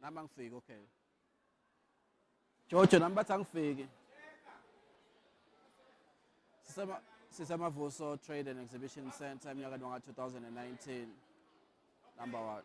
Namang fig, okay. Jojo, number tang fig. Sisa Mavuso Trade and Exhibition Center, Mnyaka 2019. Number 1.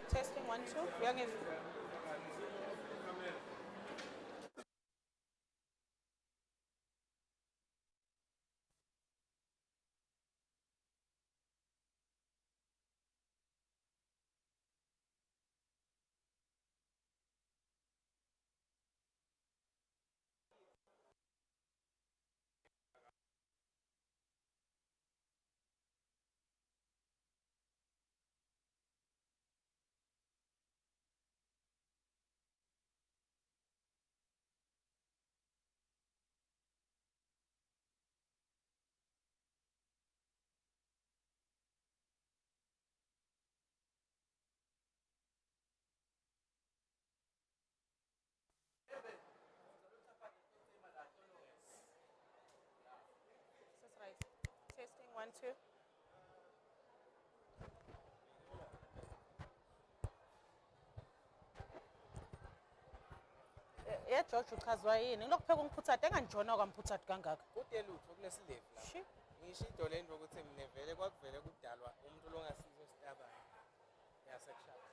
Testing 1, 2. Young if. Testing 1, 2. Yeah, George uchazwa yini ngilokupheka umphuthathi engantshona kwamphuthathi kangaka kudelutho kulesilevu la ngisho into lento ukuthi mina vele kwakuvele kudalwa umuntu longasizo sitabane yasekushawa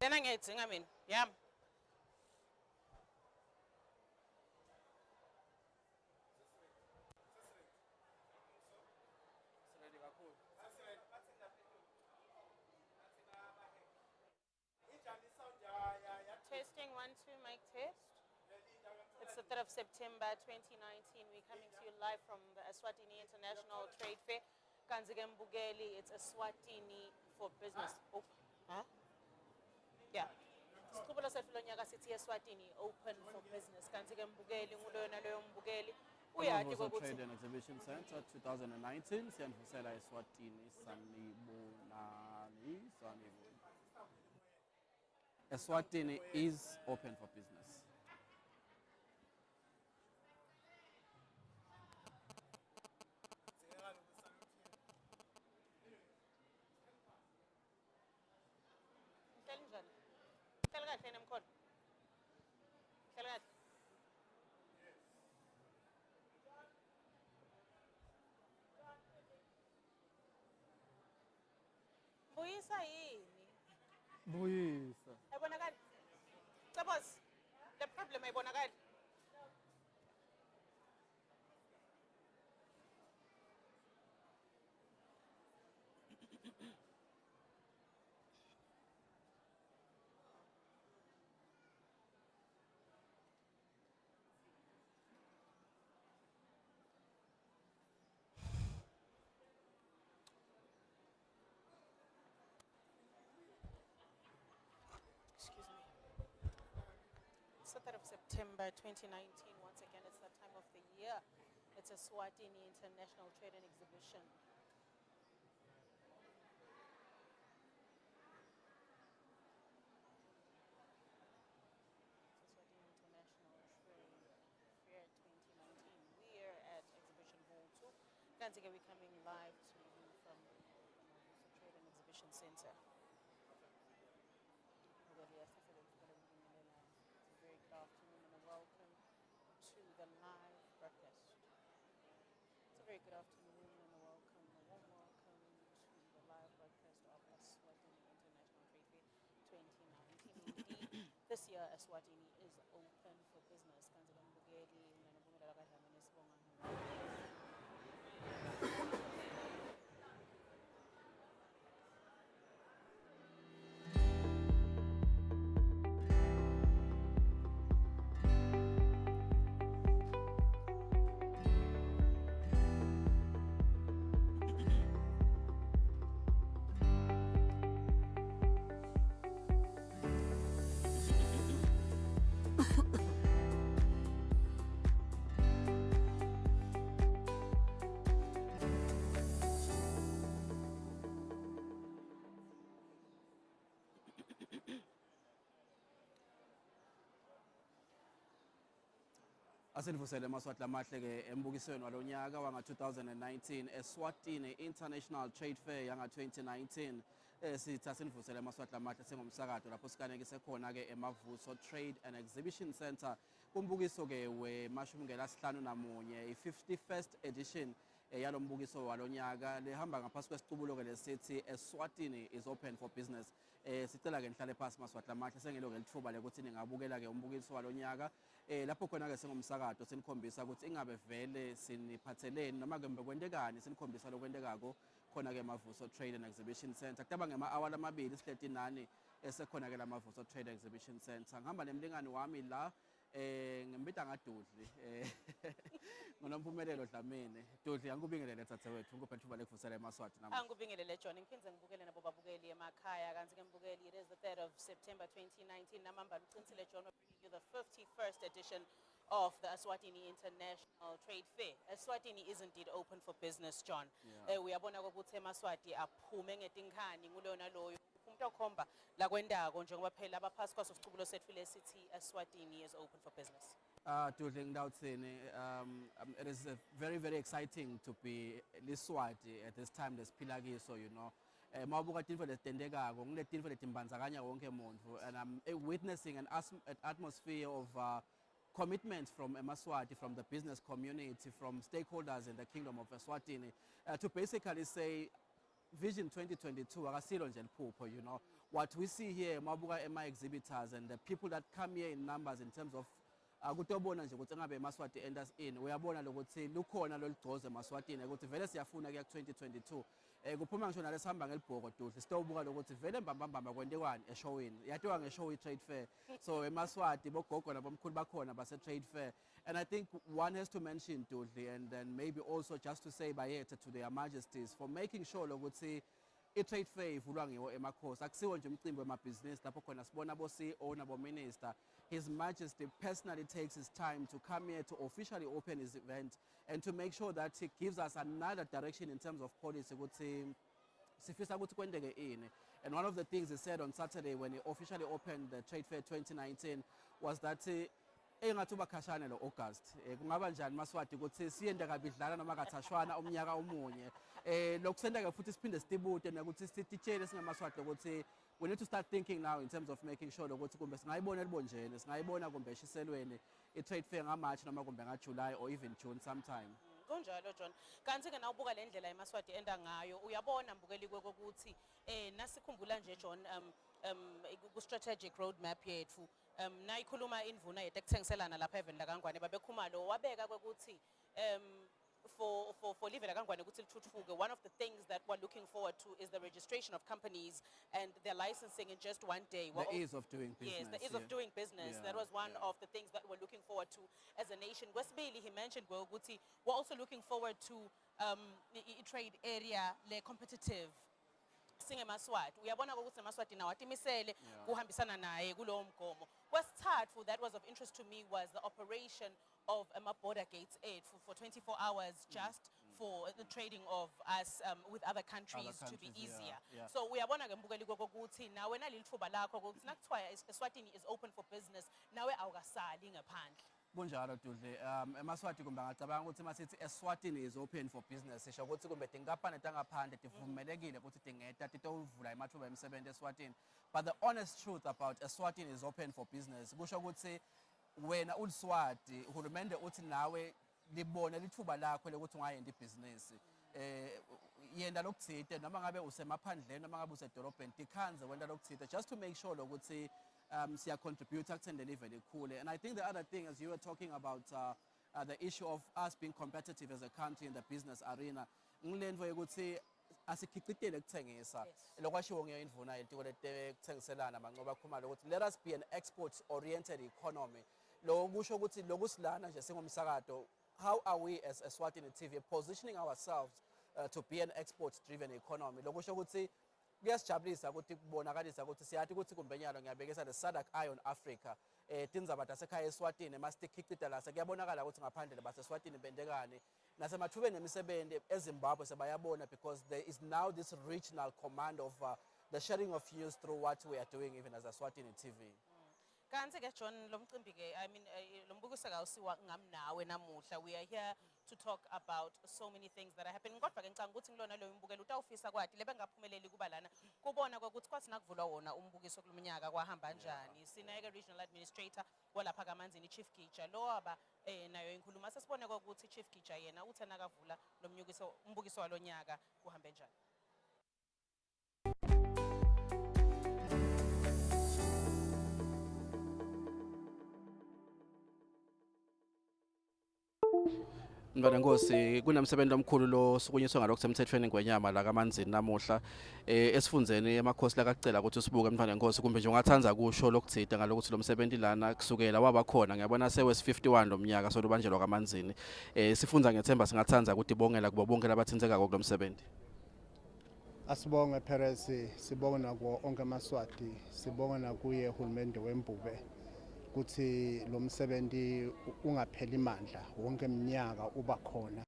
lena ngiyayidzinga mina yami Testing 1, 2, mic test. It's the 3rd of September 2019. We're coming to you live from the Eswatini International Trade Fair. Kanzike Mbugeli, it's Eswatini for business. Oh, huh? Yeah. Siqhubela sethu lonyaka sithi Eswatini open for business. Kanzike Mbugeli nguloyo naloyo Mbugeli Uyati Mavuso kokuthi Trade and Exhibition Center 2019 siyanivuselela Eswatini sanibonani sanibonani. Eswatini is open for business. uhleli njani? Uhleli kahle nemkhona? Uhleli kahle? Buyisa yini? Buyisa. Ayibonakali? Cabos, the problem ayibonakali? Excuse me. It's the 3rd of September 2019. Once again, it's that time of the year. It's a Eswatini International Trade and Exhibition. Eswatini International Trade Fair 2019. We're at Exhibition Hall 2. Kanzike, we're coming live to you from the Mavuso Trade and Exhibition Center. It's a very good afternoon and a welcome to the live broadcast. It's a very good afternoon and a welcome, a warm welcome to the live broadcast of Eswatini International Trade Fair 2019. Indeed, this year Eswatini is open for business. Asenivusele maswati lamahle ke embukisweni walonyaka wanga 2019 Eswatini International Trade Fair yanga 2019 sithi asenivusele maswati lamahle sengomsakazo lapho sikanekise khona ke eMavuso Trade and Exhibition Center kumbukiso ke wemashumi ngelasihlanu namunye i-51st edition yalombukiso walonyaka lehamba ngaphasi kwesicubulo ke lesithi Eswatini is open for business. Sicela ke nihlale phansi maswati lamahle sengelo ke lithuba lekuthi ningabukela ke umbukiso walonyaka lapho khona ke sengomsakazo sinikhombisa ukuthi ingabe vele siniphatheleni noma ke mbe kwentekani sinikhombisa lokwentekayo khona ke Mavuso Trade and Exhibition Center kutaba ngema-hour amabili sihleti nani esekhona ke la Mavuso Trade and Exhibition Center ngihamba nemlingani wami la ngembita ngadudli ngonompumelelo Dlamini Dudli angikubingelele tsatewethu ngikuphe ithuba lekuvusela emaswati namuhla Angikubingelele John, ngiphindze ngibukele nabo babukeli emakhaya kanti ke mbukeli, it is the 3rd of September 2019 namambala uqinisile John, we're bringing you the 51st edition of the Eswatini International Trade Fair. Eswatini is indeed open for business, John. Uyabona ukuthi emaswati aphume ngetinkhani nguloyo naloyo umuntu okhomba la kwendako njengoba phela abaphasi kwaso sicubulo sethu lesithi Eswatini is open for business. Dudli ngidawuthini it is very very exciting to be liswati at this time lesiphila kiso, you know. Mawubuka tintfo letentekako nguletintfo letimbandzakanya wonke muntfu, and I'm witnessing an atmosphere of commitment from Eswatini, from the business community, from stakeholders in the Kingdom of Eswatini, to basically say Vision 2022, akasilo nje liphupho, you know. What we see here, mabuka ema exhibitors and the people that come here in numbers in terms of kutobona nje ukuthi ngabe eMaswati enters in, uyabona lokuthi lukhona loligcoze eMaswatini ukuthi vele siyafuna kuya ku-2022 kuphuma ngisho nalesihamba ngelibhoko Dudli sitawubuka lokuthi vele mbambambamba kwentekwani eshowini yatiwa ngeshow i-trade fair. So eMaswati bogogo nabomkhulu bakhona base-trade fair, and I think one has to mention Dudli, and then maybe also just to say bayethe to their majesties for making sure lokuthi i-trade fair ivulwa ngiwo emakhosi akusiwo nje umcimbi wamabhizinisi lapho khona sibona abo-CEO nabo-minister. His Majesty personally takes his time to come here to officially open his event and to make sure that he gives us another direction in terms of policy ukuthi sifisa ukuthi kwendeke ini. And one of the things he said on Saturday when he officially opened the Trade Fair 2019 was that engathi ubakhashane lo August kungaba njani Maswati ukuthi siyende kabidlala noma kathashwana umnyaka omunye lokusendeke futhi siphinde sitibute nokuthi sititshele singamaswati ukuthi we need to start thinking now in terms of making sure ukuthi kumbe singayibona libonjene singayibona kumbe eshiselweni i-trade fair ngaMarch noma kumbe ngaJuly or even June sometime. Kunjalo John, kanti ke nawubuka le ndlela eMaswati enda ngayo uyabona mbukeli ukuthi nasikhumbula nje John ku strategic roadmap yethu nayikhuluma indvuna yethu ekuthengiselana lapha eveni laKangwane babekhumalo wabeka ukuthi for live laKangwane ukuthi lithuthuke. One of the things that we're looking forward to is the registration of companies and their licensing in just one day. The ease of doing business. Yes, the ease of doing business. That was one of the things that we're looking forward to as a nation. Westbili, he mentioned Guti, we're also looking forward to trade area le competitive. Singemaswati uyabona ukuthi eMaswati nawo atimisele kuhambisana naye kulowo mgomo. Wesithathu that was of interest to me was the operation of border gates aid for 24 hours just for the trading of us with other countries to be easier. So uyabona ke mbukeli ukuthi nawe nalilithuba lakho ukuthi nakuthiwa Eswatini is open for business nawe awukasali ngaphandle. Bunjalo Dudle, eMaswati kumbe ngacabanga ukuthi masithi Eswatini is open for business sisho ukuthi kumbe tinkampani tangaphandle tivumelekile ukuthi tingeta titovula amathuba emisebenzi eSwatini. But the honest truth about Eswatini is open for business kusho ukuthi wena uliswati uhulumende uthi nawe libone lithuba lakho lokuthi ungayenda ibhizinisi yenda lokuthide noma ngabe usemaphandleni noma ngabe usedolobheni tikhanze wenda lokuthide just to make sure ukuthi siya contribute akuthende live likhule. And I think the other thing, as you were talking about the issue of us being competitive as a country in the business arena, ngilento yokuthi asikhicitele ukuthengisa lokwashiwo ngiyo indvuna yetiko letekuthengiselana mancoba khumalo ukuthi let us be an export oriented economy. Lo kusho ukuthi lokusilana nje singumsakato, how are we as Eswatini TV positioning ourselves to be an export driven economy? Lo kusho ukuthi kuyasijabulisa ukuthi kubonakalisa ukuthi siyathi ukuthi kumbenyalo ngiyabekisa le SADC Iron Africa tindzaba tasekhaya eSwatini masitikhicita la sekuyabonakala ukuthi ngaphandle baseSwatini bendekani nasemathubeni emisebenzi eZimbabwe sebayabona because there is now this regional command of the sharing of news through what we are doing even as Eswatini TV. Kanti ke John lomcimbi ke I mean lombukiso kawusiwa ngami nawe namuhla we are here to talk about so many things that are happening kodwa ke ngicanga ukuthi ngilona lo umbukelo utawufisa kwathi lebe ngaphumeleli kuba lana kubona ukuthi kwathi nakuvulwa wona umbukiso kulomnyaka kwahamba kanjani sineke regional administrator walapha kaManzini Chief Gija lo aba nayo inkhuluma sesibone ukuthi Chief Gija yena uthi nakavula lo umbukiso walonyaka kuhambe njani. Mntwana Nkosi kunomsebenzi omkhulu lo sukunyiswa ngalokho semthethweni ngwenyama la kaManzini namuhla esifundzeni emakhosi la kacela ukuthi usibuke Mntwana Nkosi kumbe nje ungathanza kusho lokuthita ngalokuthi lo msebenzi lana kusukela waba khona ngiyabona sewes 51 lomnyaka solubanjelwa kaManzini sifundza ngethemba singathanza ukuthi bongela kubo bonke labathinzeka kulo msebenzi. Asibonge Perez, sibonga kuwo onke amaswati, sibonga nakuye uhulumende wembube ukuthi lo msebenzi ungapheli imandla wonke iminyaka uba khona.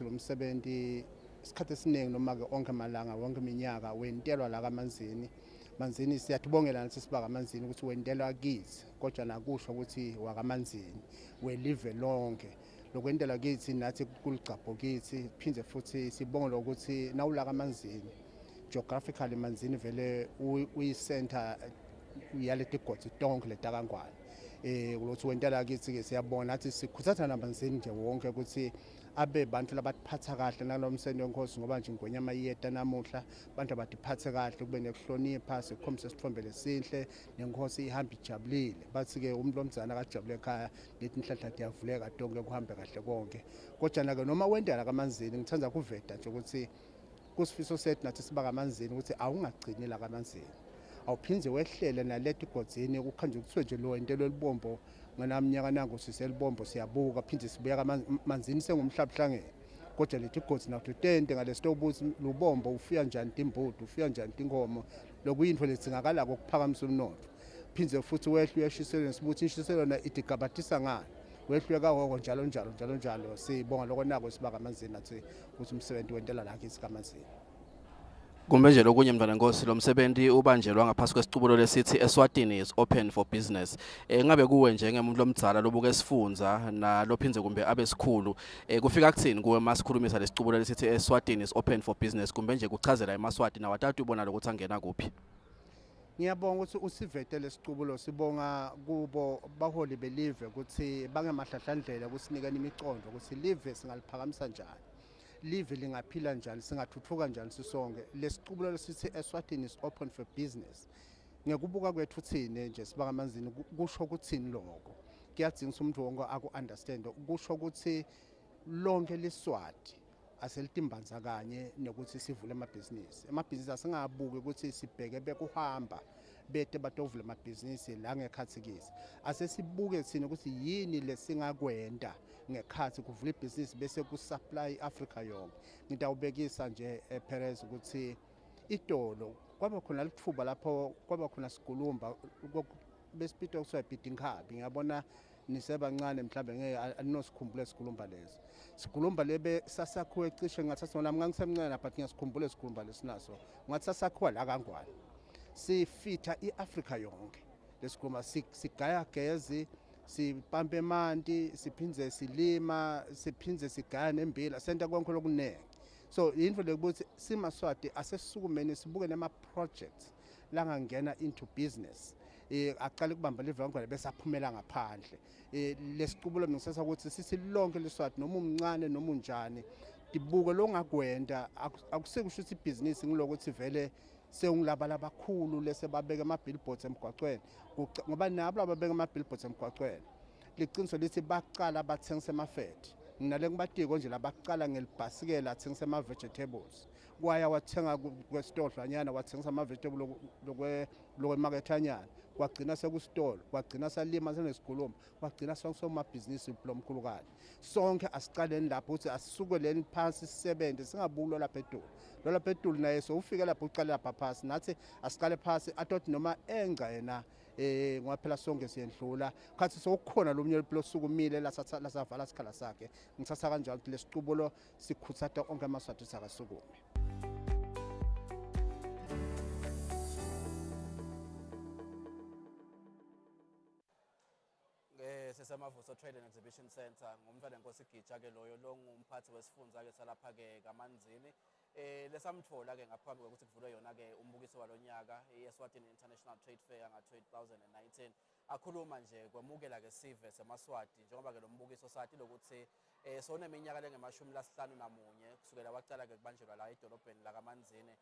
Lo msebenzi isikhathi esiningi noma ke onke amalanga wonke iminyaka wentelwa la kaManzini. Manzini siyatibongela nathi siba kaManzini ukuthi wentelwa kithi kodwa nakusho ukuthi wakaManzini welive lonke. Lokwendela kithi nathi kulicapho kithi phindze futhi sibonga ukuthi nawula kaManzini geographically Manzini vele uyi-center yaleti godi tonke letaKangwane ukuthi wendela kithi ke siyabona nathi sikhuthaza naManzini nje wonke ukuthi abe bantu labatiphatha kahle nalomsebenzi wenkosi ngoba nje ngwenyama yeta namuhla abantu abatiphathe kahle kube nekuhlonipha sikhombisa isithombe lesihle nenkosi ihamba ijabulile bathi ke umuntu omzana akajabule ekhaya lethi inhlanhla iyavuleka tonke kuhambe kahle konke kodwa ke noma wendela kaManzini ngithanza kuveta nje ukuthi kusifiso sethu nathi siba kaManzini ukuthi awungagcini la kaManzini awuphinze wehlele naleti godzini kukhanje kuthiwe nje lo entelo libombo ngana mnyaka nangu siselibombo siyabuka phinde sibuya kaManzini sengumhlabhlangene kodwa lethi godi nakuthi tente ngalesitobuthi lubombo ufika njani timbudu ufika njani tinkomo lokuyinto lesingakala kokuphakamisa umnotho phindze futhi wehlwe eshiselweni sibuthi inshiselo na idigabathisa ngani wehlwe kawo njalo sibonga lokho nako sibaka amanzini athi ukuthi umsebenzi wentela lakhe isikamanzini. Kumbe nje lokunye mntwana Nkosi lo msebenzi ubanjelwa ngaphasi kwesicubulo lesithi Eswatini is open for business. Ngabe kuwe njengemuntu lomdzala lobuke esifunza na lophindze kumbe abesikhulu kufika kuthini kuwe masikhulumisa lesicubulo lesithi Eswatini is open for business kumbe nje kuchazela eMaswati nawatatu ubona ukuthi angena kuphi? Ngiyabonga ukuthi usivete lesicubulo sibonga kubo baholi belive ukuthi bangemahlahlandlela kusinikana imicondo ukuthi live singaliphakamisa njani. Live lingaphila njani singathuthuka njani sisonke lesicubulo lesithi Eswatini is open for business ngekubuka kwethu thine nje sibaka amanzini kusho ukuthini lokho kuyadzinga umuntu wonke aku-understand kusho ukuthi lonke liswati aselitimbanza kanye nokuthi sivule amabhizinisi asingabuki ukuthi sibheke bekuhamba bete batovula amabhizinisi la ngekhathikisi asesibuke thina ukuthi yini lesingakwenda ngekhathi kuvula ibhizinisi bese kusupply Africa yonke. Ngidawubekisa nje Perez ukuthi itolo kwaba khona lithuba lapho kwaba khona sigulumba besipito kuswa bidinghabi ngiyabona nisebancane mhlambe ngeke anosikhumbule sigulumba leso sigulumba lebe sasakhuwe cishe ngathi nami ngangisemncane but ngiyasikhumbula sigulumba lesinaso ngathi sasakhuwa la kangwane sifitha iAfrica yonke lesigulumba sigaya gezi sipampe emanti siphindze silima siphindze sigaya nembila senta konke lokunene so into lekuthi simaswati asesisukumene sibuke nema projects la ngangena into business aqala ukubamba livangwa bese aphumela ngaphandle lesicubulo ngisesa ukuthi sisilonke leswati noma umncane noma unjani dibuke lo ngakwenda akusekusho ukuthi ibhizinisi ngilokuthi vele sewungilabala abakhulu lese babeka ama-billboards emgwaqweni ngoba nabo ababeka ama-billboards emgwaqweni liqiniso lithi baqala bathengise amafethi nginale ngibatiko nje labaqala ngelibhasikela athengise ama-vegetables kwaya wathenga kwesitolanyana wathengisa ama-vegetable lokwemakethanyana kwagcina sekustolo kwagcina salima senesigulumba kwagcina sonke lomkhulukane sonke asicaleni lapho ukuthi asisukeleni phansi sisebenze singabuki lapha eTulu naye so ufike lapho uqala lapha phansi nathi asiqale phansi athothi noma enga yena ngoba phela sonke siyendlula khathi sokukhona lomunye losukumile lasavala isikhala sakhe ngithatha kanjalo ukuthi lesicubulo sikhuthata onke amaswati sakasukume. Mavuso Trade and Exhibition Center ngumntwana Nkosi Gitsha ke loyo longumphathi wesifunza ke salapha ke kaManzini lesamthola ke ngaphambi kokuthi kuvulwe yona ke umbukiso walonyaka Eswatini International Trade Fair nga-2019 akhuluma nje kwemukela ke sive seMaswati njengoba ke lo mbukiso sathi lokuthi soneminyaka le-51 kusukela waqala ke kubanjelwa la edolobheni la kaManzini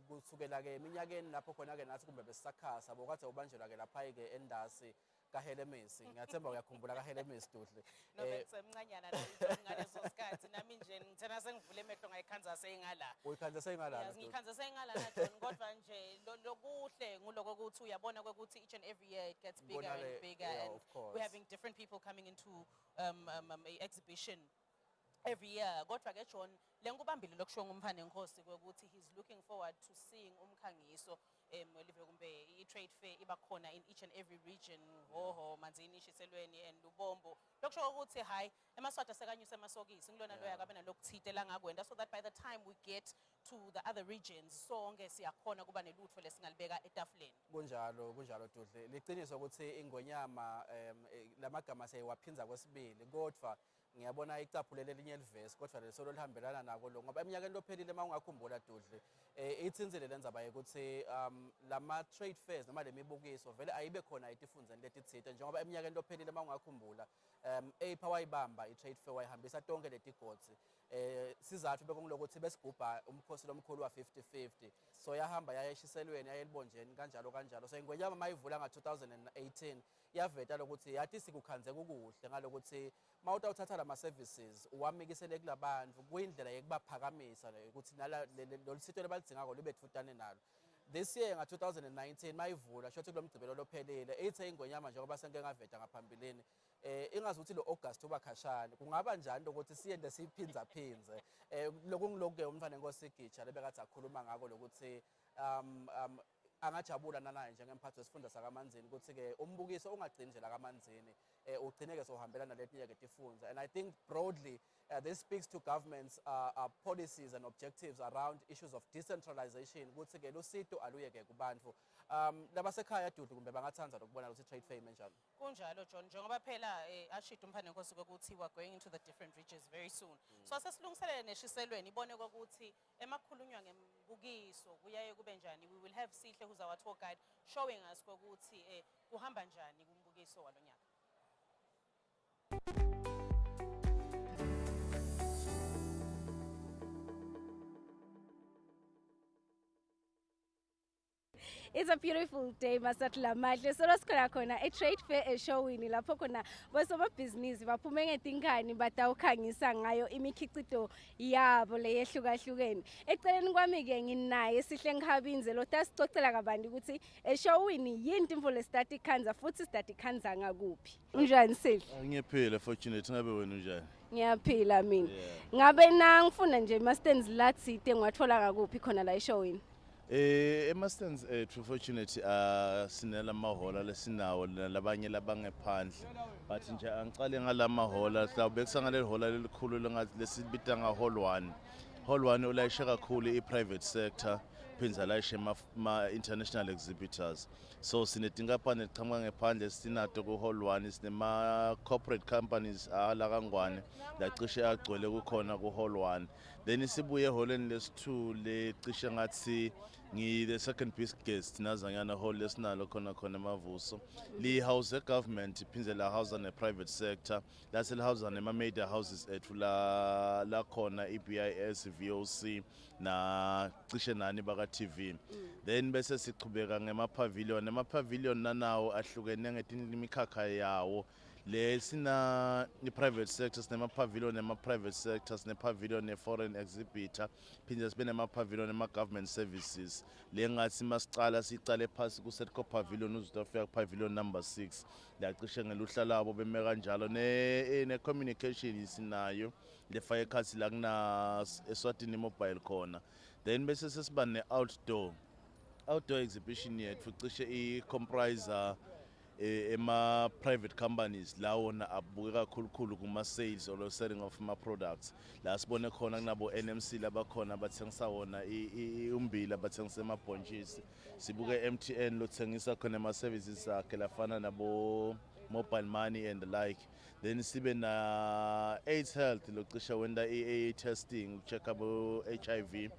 kusukela ke eminyakeni lapho khona ke nathi kumbe besisakhasa bokade ubanjelwa ke lapha ke endasi kaHelemesi ngiyathemba uyakhumbula kaHelemesi Duhle nobesemncanyana ngaleso sikhathi nami nje ngithena sengivule emehlo ngayikhanza seyingala uyikhanza seyingala ngikhanza seyingala na John kodwa nje lokuhle nguloko ukuthi uyabona ukuthi each and every year it gets bigger and bigger and we're having different people coming into exhibition every year kodwa ke John lenkubambile lokusho ngumphane Nkosi ukuthi he's looking forward to seeing umkhangiso live kumbe i-trade fair iba khona in each and every region hoho Manzini Shiselweni and Lubombo lokusho ukuthi hayi eMaswati asekanyuse amasokisi ngilona loya kabe nalokuthite la ngakwenda so that by the time we get to the other regions sonke siyakhona kuba nelutho lesingalibeka etafuleni kunjalo Duhle liqiniso ukuthi ingonyama lamagama seyawaphinza kwesibili kodwa ngiyabona icaphulele elinye livesi kodwa lesolo lihambelana nako lo ngoba eminyakeni lophelile mawungakhumbula Duhle ithinzile lenza baye ukuthi lama trade fairs noma lemibukiso vele ayibe khona etifundzeni letithite njengoba eminyakeni lophelile mawungakhumbula apha wayibamba i-trade fair wayihambisa tonke letigotsi sizathu bekungilokuthi besigubha umkhosi lomkhulu wa-50-50 so yahamba yayeshiselweni yayelibonjeni kanjalo so ingonyama mayivula nga-2018 yaveta lokuthi yathi sikukhanzeka ukuhle ngalokuthi mawutawuthatha lama-services uwamikisele kulabantu kuyindlela yekubaphakamisa ukuthi lolusito lebalidingako libe thutane nalo. This year nga-2019 mayivula shothi kulo mgcibelo lophelile ithe ingonyama njengoba senke ngaveta ngaphambilini ingazuthi lo August ubakhashana kungaba njani ukuthi siyende siphinza phinze lokungiloko umfana enkosi Gitsha lebekathi akhuluma ngako lokuthi angajabula nanaye njengemphathi wesifunda sakaManzini ukuthi ke umbukiso ungagcini nje la kaManzini ugcine ke sohambelana letinye ke tifundza. And I think broadly this speaks to government's policies and objectives around issues of decentralization ukuthi ke lusito aluye ke kubantu labasekhaya dudu kumbe bangathanda ukubona ukuthi trade fair imenjani. Kunjalo John njengoba phela ashida umphane nkosi ukuthi we are going into the different regions very soon. So asesilungiselele neshiselweni ibone ukuthi emakhulunywa ngembukiso kuyaye kube njani. We will have Sihle who's our tour guide showing us ukuthi kuhamba njani kumbukiso walonyaka. It's a beautiful day, Masatla Madle. So let's go a trade fair showing lapho khona bosomabhizinisi baphume ngetinkani batawukhangisa ngayo imikhiqito yabo leyehlukahlukene. Eceleni kwami ke nginaye Sihle Nkhabinze lo tasicocela kabanti ukuthi eshowini yini imvo lesitati khanza futhi sitati khanza ngakuphi. Unjani Sihle? Ngiyaphila fortunate ngabe wena unjani? Ngiyaphila mina. Ngabe ngifuna nje mastands latsite ngwathola ngakuphi khona la eshowini. Emerstons true fortunate sinela mahola lesinawo labanye labangephandle but nje angicale ngala mahola mhlawumbe kusangale ihola lelikhulu lesibita nga hall 1 ulayisha kakhulu i-private sector phinza layishe ma international exhibitors so sinetinkampani eziqhamuka ngephandle sinato ku hall 1 sinema corporate companies ala kangwane lacishe agcwele kukhona ku hall 1 then isibuye eholeni lesi2 lecishe ngathi the second biggest guest nazanyana hall lesinalo khona Mavuso li house government iphinze la house ne private sector lase house ne ma media houses ethu la khona iBIS VOC na cishe nani baka TV then bese siqhubeka ngema pavilion nanawo ahlukene ngetimikakha yawo lesina ni private sectors nema pavilion nema private sectors ne pavilion ne foreign exhibitor phinde sibe nema pavilion nema government services lengathi masicala sicale phasi ku Setco pavilion uzofika ku pavilion number 6 lacishe ngeluhla labo beme kanjalo ne communication isinayo le fire cards la kuna Eswatini mobile khona then bese sesiba ne outdoor exhibition yethu cishe I compriser ema private companies lawo na abuka kakhulu kuma sales or selling of my products la sibone khona kunabo NMC labakhona bathengisa wona umbila bathengisa emabhontshisi sibuke MTN lothengisa khona ama services akhe lafana nabo mobile money and the like then sibe na AIDS health locisha wenda testing check abo HIV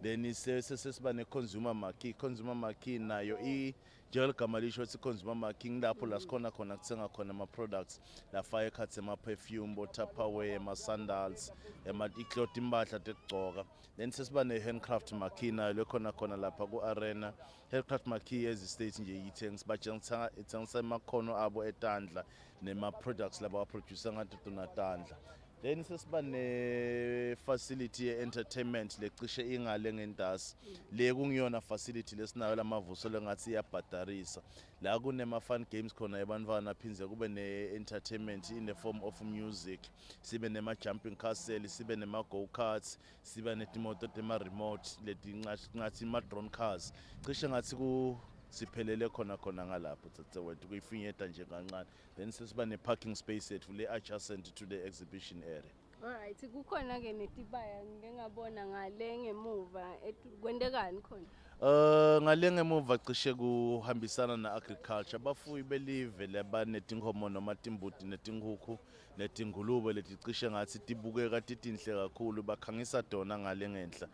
then sesiba ne consumer market nayo Joel Kamalisho it's consumer marking lapho la sikhona khona kuthenga khona ama products la fire cuts ema perfume bo Tupperware ema sandals ema icloth impahla tekugcoka then sesiba ne handcraft makina lekhona khona lapha ku arena handcraft maki as state nje yithengisa bajengisa ithengisa amakhono abo etandla nema products laba producer ngathi tunatandla then sesiba ne facility entertainment lecishe ingale ngendasi le kungiyona facility lesinayo lamavuso lengathi iyabhadarisa la kunema fun games khona ebantwana phinze kube ne entertainment in the form of music sibe nema jumping castle sibe nema go karts sibe netimoto tema remote leti ngathi ma drone cars cishe ngathi ku siphelele khona ngalapho tsetsewethu kuyifinyeta nje kancane then sesiba ne parking space ethu le adjacent to the exhibition area. Alright kukhona ke netibaya ngengabona ngale ngemuva kwendekani khona ngale ngemuva cishe kuhambisana na agriculture bafuyi belive lebanetinkomo noma timbuti netinkukhu netingulube leticishe ngathi tibukeka titinhle kakhulu bakhangisa dona ngale ngenhla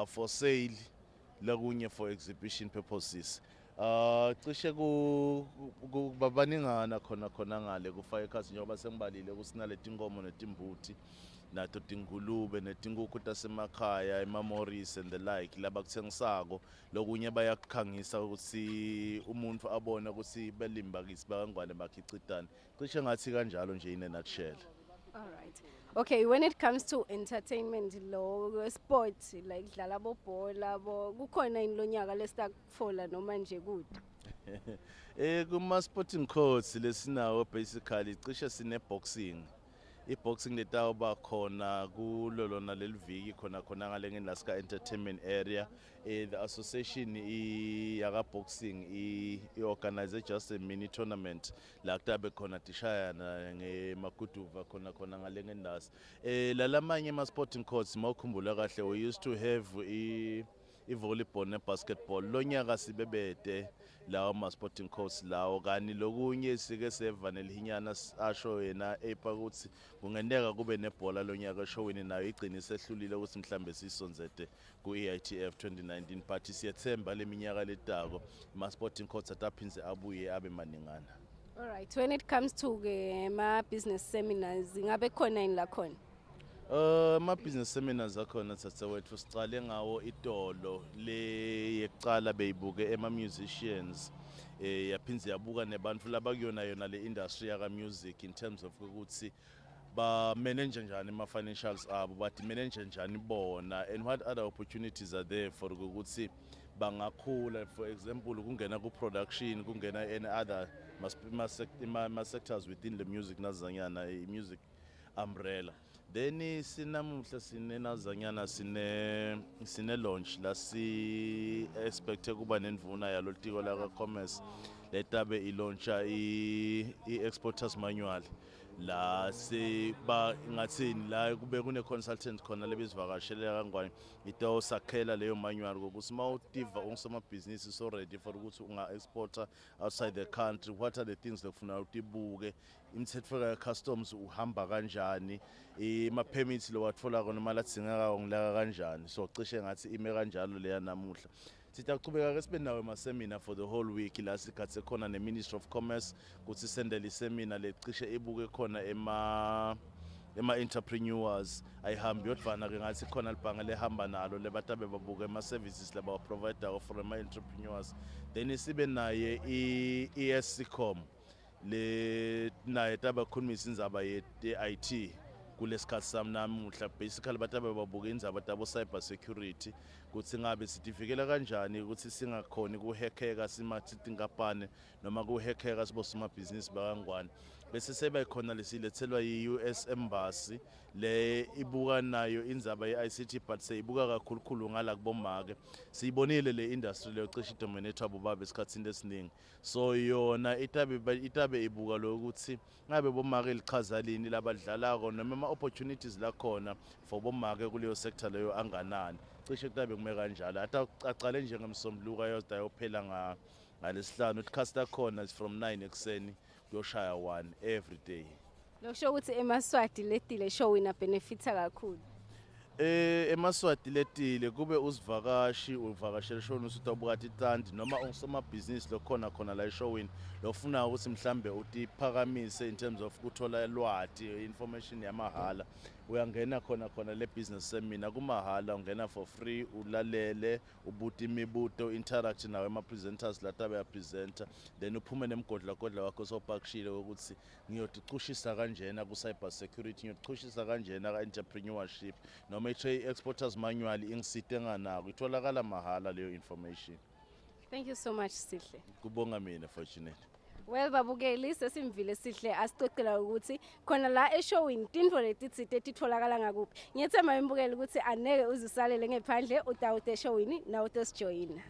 for sale lakunye for exhibition purposes cishe babaningana khona ngale ku fire cars njengoba sengibalile kusinale tinkomo netimbuti nato tingulube netinkukhu tasemakhaya ema-Morris and the like laba kuthengisako lokunye bayakukhangisa ukuthi umuntu abone ukuthi belimbakisi bakangwane bakhicitana cishe ngathi kanjalo nje in a nutshell. All right. Okay, when it comes to entertainment lo sport like dlala bobhola bo kukhona inilonyaka lesitakufola noma nje kude Kuma sporting codes lesinawo basically cishe sine boxing. I-boxing letawuba khona kulo lona leli viki khona ngale ngenaska entertainment area. The association yaka boxing i-organize just a mini tournament la kutabe khona tishayana ngemaguduva khona ngale ngenasi. Lalamanye ama-sporting codes mawukhumbula kahle we used to have i-volleyball ne-basketball lonyaka sibebede lawo ma-sporting course lawo kani lokunye sike seva nelihinyana asho yena epa ukuthi kungendeka kube nebhola lonyaka eshowini nayo igcine sehlulile ukuthi mhlambe sisonzete ku-EITF 2019 but siyethemba leminyaka letako ma-sporting courts ataphinze abuye abe maningana. Alright, when it comes to ma-business seminars ngabe khona yini la khona? Ma-business seminars akhona tsatawethu sicale ngawo itolo le yekucala beyibuke musicians yaphindze yabuka nebantfu labakuyona yona le industry yaka music in terms of ukuthi ba manage njani ma financials abo but manage njani bona and what other opportunities are there for ukuthi bangakhula. For example kungena ku production kungena any other ma sectors within the music nazanyana music umbrella. Then sinamuhla sinenazanyana sine launch la si expect kuba nendvuna yalo tiko la commerce letabe ilauncha i-exporters manual la siba ngathini la kube kune consultant khona lebizivakashela kangwane itosakhela leyo manual ukuthi mawutiva ungsoma business so ready for ukuthi unga exporter outside the country, what are the things lekufuna utibuke, imithetho ya customs uhamba kanjani, ima permits lo watfola kona malatsingaka ngilaka kanjani. So cishe ngathi ime kanjalo leya namuhla. Sitaqhubeka ke sibe nawe ma-seminar for the whole week la sikhathe khona ne-Ministry of Commerce ukuthi sendele i-seminar lecishe ibuke khona ema-entrepreneurs ayihambi yodvana ke ngathi khona libhanga lehamba nalo lebatabe babuke ama-services labawa-provider for ama-entrepreneurs. Then sibe naye i-ESCOM le naye tabakhulumisa indzaba ye-IT kulesikhathi sami namuhla. Basically batabe babuke indzaba tabo cyber security ukuthi ngabe sitivikela kanjani ukuthi singakhoni kuhackeka simathi tinkampani noma kuhackeka sibosoma business bakangwane. Bese sebe khona lesilethelwa yi-US Embassy le ibuka nayo indzaba ye-ICT but seyibuka kakhulukhulu ngala kubomake. Siyibonile le industry leyo cishe dominate abobaba esikhatsini esiningi. So yona itabe ibuka lo ukuthi ngabe bomake lichaza lini labadlalako noma ama-opportunities lakhona for bomake kuleyo sector leyo anganani. Cishe kutabe kume kanjalo acale njengemsombuluko ayozda yophela ngalesihlanu. Ikhasi lakhona is from 9 ekuseni kuyoshaya 1 every day. Lokusho ukuthi eMaswati letile show ina benefita kakhulu. Emaswati letile kube usivakashi uvakashela show usutabuka titandi noma ungsoma business lokhona khona la showini lofuna ukuthi mhlambe utiphakamise in terms of kuthola lwati information yamahala uyangena khona le business seminar kumahala ungena for free ulalele ubuta imibuto interact nawe ama presenters latabe ya presenter then uphume nemgodla wakho sopakishile ukuthi ngiyoticushisa kanjena ku cyber security ngiyoticushisa kanjena ka entrepreneurship noma exporters manual ingisite nganako itholakala mahala leyo information. Thank you so much Sihle. Kubonga mina fortunate. Well babukeli sesimvile Sihle asicocela ukuthi khona la eshowini tintfo letitsite titfolakala ngakuphi. Ngiyethemba imbukeli ukuthi aneke uzisalele ngephandle utawute eshowini na utosijoyina.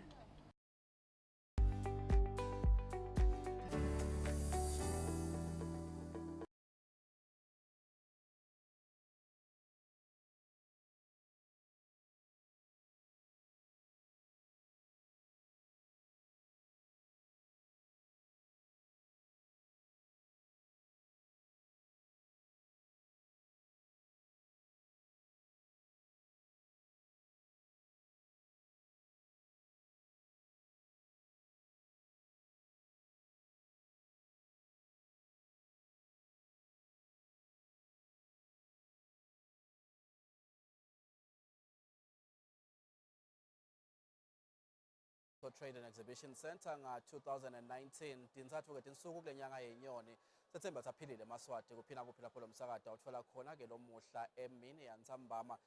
Trade and Exhibition Center nga 2019 tinzatfu ke tinsuku kule nyanga yenyoni sethemba saphilile eMaswati kuphina kuphi lapho lomsakada uthola khona ke lomuhla emini yantsambama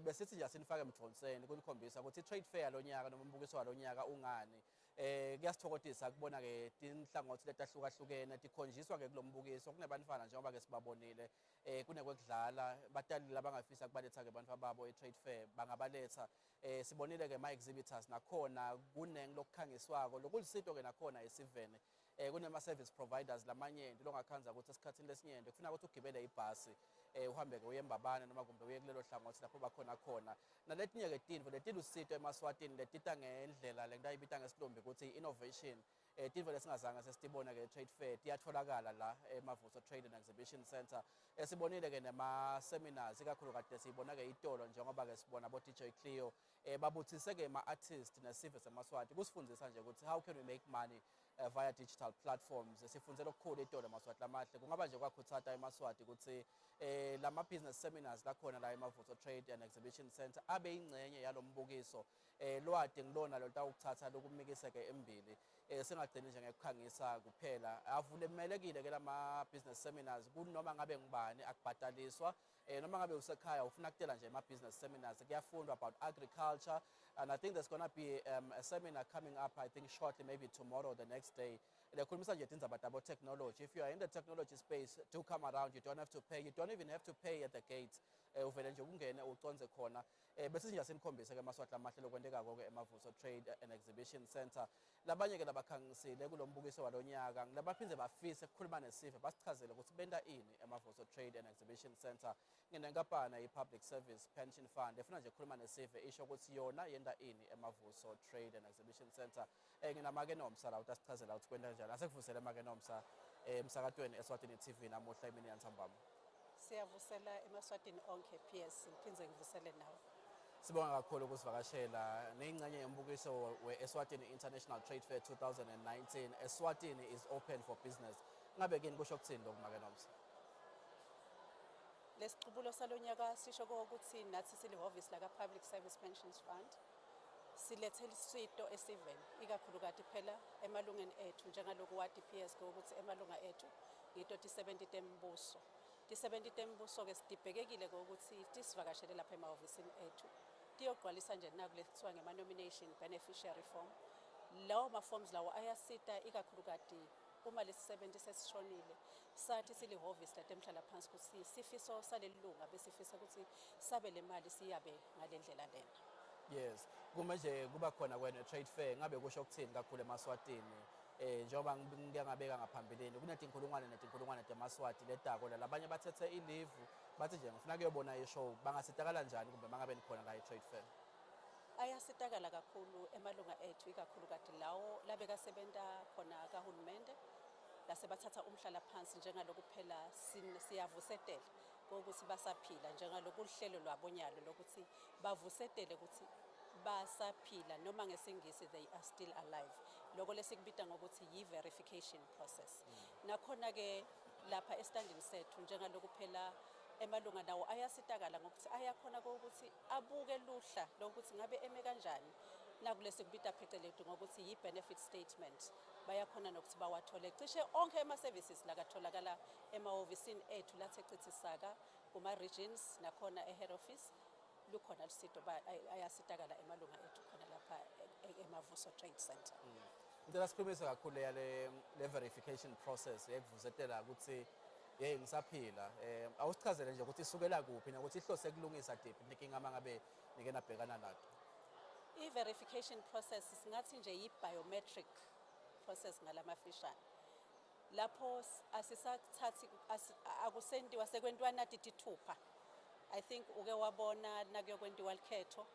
besithi nje asinifake emjonseni kunikhombisa ukuthi trade fair lonyaka noma umbukiso walonyaka ungani Kuyasithokozisa kubona ke inhlangothi letahlukahlukene tikhonjiswa ke kulombukiso kunebantwana njengoba ke sibabonile kunekwekudlala batali labangafisa kubaletha ke bantwana babo e-trade fair bangabaletha sibonile ke ma-exhibitors nakhona kunengilokukhangiswako lokulisito ke nakhona esivene kunema-service providers lamanyenti longakhanza ukuthi esikhathini lesinyenti kufuna ukuthi ugibele ibhasi uhambe ke uye eMbabane noma kumbe uye kulelo hlangothi lapho bakhona khona naletinye ke tintfo letilusito eMaswatini letita ngendlela lekutayibita ngesilumbi ukuthi innovation tintfo lesingazange sesitibona ke trade fair tiyatholakala la eMavuso Trade and Exhibition Center sibonile ke nema-seminars ikakhulukazi siyibona ke itolo njengoba ke sibona bo DJ Cleo babuthise ke ama-artist nesive seMaswati kusifundisa nje ukuthi how can we make money via digital platforms sifundzele okukhulu itolo eMaswati lamahle kungaba nje kwakhuthata eMaswati ukuthi lama-business seminars lakhona la eMavuso Trade and Exhibition Center abe ingcenye yalombukiso lwadi ngilona lolutawukuthatha lokumikise ke embili singagcini nje ngekukhangisa kuphela avumelekile ke lama-business seminars kunoma ngabe ngubani akubhataliswa noma ngabe usekhaya ufuna kutela nje ama-business seminars kuyafundwa about agriculture and I think there's going to be a seminar coming up I think shortly maybe tomorrow the next day lekhulumisa nje tindzaba tabo technology if you are in the technology space do come around you don't have to pay you don't even have to pay at the gate uvele nje ungene uconze khona bese nje sinikhombise ke Maswati lamahle lokwendeka konke eMavuso Trade and Exhibition Center labanye ke labakhangisile kulombukiso walonyaka labaphindze bafise ukukhuluma nesive basichazele ukuthi benta ini eMavuso Trade and Exhibition Center nginenkampani i-Public Service Pension Fund efuna nje ukukhuluma nesive isho ukuthi yona yenda ini eMavuso Trade and Exhibition Center nginamake nomsa la utasichazela ukuthi kwenta njani asekuvusele make nomsa emsakatweni Eswatini TV namuhla imini yantsambama siyavusela eMaswatini onke PS ngiphindze ngivusele nawe sibonga kakhulu ukusivakashela neyingxenye yombukiso we-Eswatini International Trade Fair 2019 Eswatini is open for business ngabe kini kusho kuthini lokhu make nomsa lesiqubulo salonyaka sisho ukuthi nathi silihhovisi laka Public Service Pensions Fund silethela isito esiveni ikakhulukazi phela emalungeni ethu njengaloku wathi PS ukuthi emalunga ethu ngito ti-70 tembuso ti-70 tembuso ke sidibhekekile ukuthi tisivakashele lapha emahhovisini ethu tiyogqwalisa nje nakule kuthiwa ngema-nomination beneficiary form lawo ma-forms lawo ayasita ikakhulukazi uma lesi-70 sesishonile sathi silihhovisi latemhlala phansi ukuthi sifiso salelunga besifisa ukuthi sabe le mali siyabe ngale ndlela lena. Yes kuma nje kuba khona kwena trade fair ngabe kusho ukuthini kakhulu eMaswatini njengoba ngiyangabeka ngaphambilini kunetinkulungwane teMaswati letako labanye bathethe i-leave bathi nje ngifuna kuyobona ishow bangasitakala njani kumbe mangabe nikhona la e-trade fair ayasitakala kakhulu emalunga ethu ikakhulukazi lawo labeka sebenta khona kahulumende lasebathatha umhlala phansi njengaloku phela siyavusetela ukuthi basaphila njengaloku hlelo lwabonyalo lokuthi bavusetele ukuthi basaphila noma ngesingisi they are still alive lokho lesikubita ngokuthi yi-verification process nakhona ke lapha estandini sethu njengaloku phela emalunga nawo ayasitakala ngokuthi ayakhona ukuthi abuke luhla lokuthi ngabe eme kanjani nakulesikubita phecelezi ngokuthi yi-benefit statement bayakhona nokuthi bawathole cishe onke ama-services lakatholakala emahhovisini ethu lathe cithisaka kuma-regions nakhona e-head office lukhona lusito ayasitakala emalunga ethu khona lapha eMavuso Trade Center. Ngicela sikhulumise kakhulu le verification process yekuvusetela ukuthi hey ngisaphila awusichazele nje ukuthi isukela kuphi nokuthi ihlose kulungisa diphi inkinga mangabe nike nabhekana nato i-verification process singathi nje yi-biometric process ngalamafishane lapho asisathathi akusendiwa sekwentiwa nathi tithupha I think uke wabona nakuyokwentiwa likhetho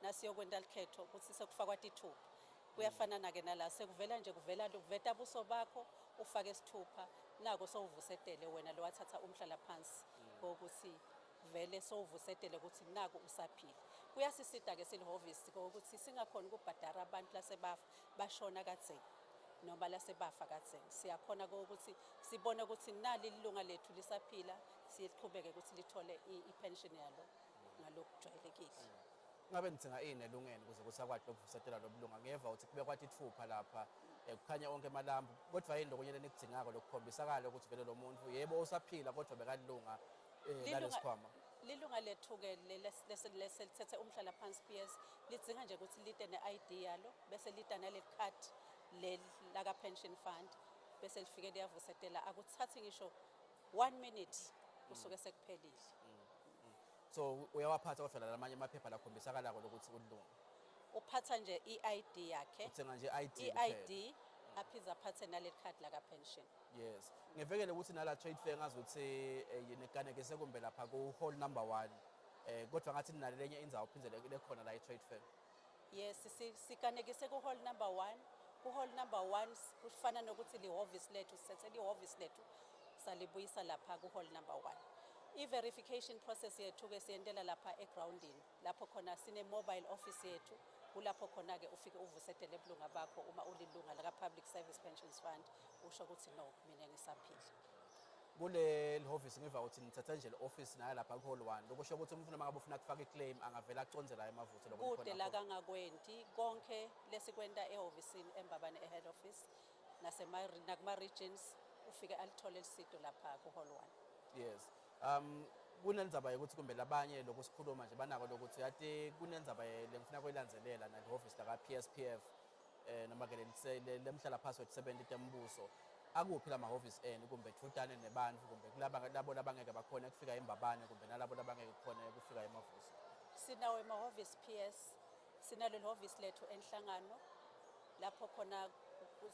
nasiyokwenta likhetho ukuthi sekufakwa tithupha kuyafana nake nala sekuvela nje kuvela uveta buso bakho ufake isithupha nako sowuvusetele wena lo wathatha umhlala phansi ukuthi vele sowuvusetele ukuthi nako usaphila kuyasisita ke silihhovisi ukuthi singakhona ukubhadara abantu lasebafa bashona katseni noma lasebafa katseni siyakhona ukuthi sibone ukuthi nali ilunga lethu lisaphila siqhubeke ukuthi lithole i-pension yalo ngalokujwayelekile ngabe nithenga ini elungeni ukuze kusakwazi lokuvusetela lobulunga ngeva ukuthi kube kwathi ithupha lapha kukhanya onke emalambu kodwa yini lokho yena nikudingako lokukhombisakala ukuthi vele lo muntu yebo usaphila kodwa bekalunga lalesikhwama lilunga lethu-ke leselithethe umhlalaphansi PS lidzinga nje ukuthi lite ne-ID yalo bese lita naleli card laka-pension fund bese lifike liyavusetela akuthathi ngisho 1 minute kusuke sekuphelile. So uyawaphatha kodwa lamanye amaphepha lakhombisakala lokuthi ulunga. Uphatha nje i-ID yakhe. Uthenga nje i-ID. I-ID aphiza aphathe naleli card laka-pension. Yes. Ngivekele ukuthi nala trade fair ngazi ukuthi nekanekese kumbe lapha ku hall number 1. Kodwa ngathi nalelenye indzawo phindele lekhona la i-trade fair. Yes, sikanekise ku hall number 1. Ku hall number 1 kufana nokuthi lihhovisi lethu sithethe lihhovisi lethu salibuyisa lapha ku hall number 1. I-verification process yethu-ke siyentela lapha egroundini lapho khona sine mobile office yethu kulapho khona-ke ufike uvusetele ebulunga bakho uma ulilunga laka-Public Service Pensions Fund usho ukuthi no mina ngisaphila. Kule office ngiva ukuthi nithatha nje le-office nayo lapha ku hall 1 lokusho ukuthi umuntu noma ngabe ufuna ukufaka i-claim angavela aconze la eMavuso lokho kude la kangakwenti konke lesikwenta ehhovisini eMbabane head office nakuma-regions ufike alithole lisito lapha ku hall 1. Yes. Kunendzaba yokuthi kumbe labanye lokusikhuluma nje banako lokuthi yathi kunendzaba lengifuna kuyilandzelela na office la PSPF noma ke lemhlala password 70 tembuso akuphi la office eni kumbe thutane nebantfu kumbe labo labangeke bakhona ukufika eMbabane kumbe nalabo labangeke khona ukufika eMavuso. Sinawo ema-office PS sinalo le-office lethu enhlangano lapho khona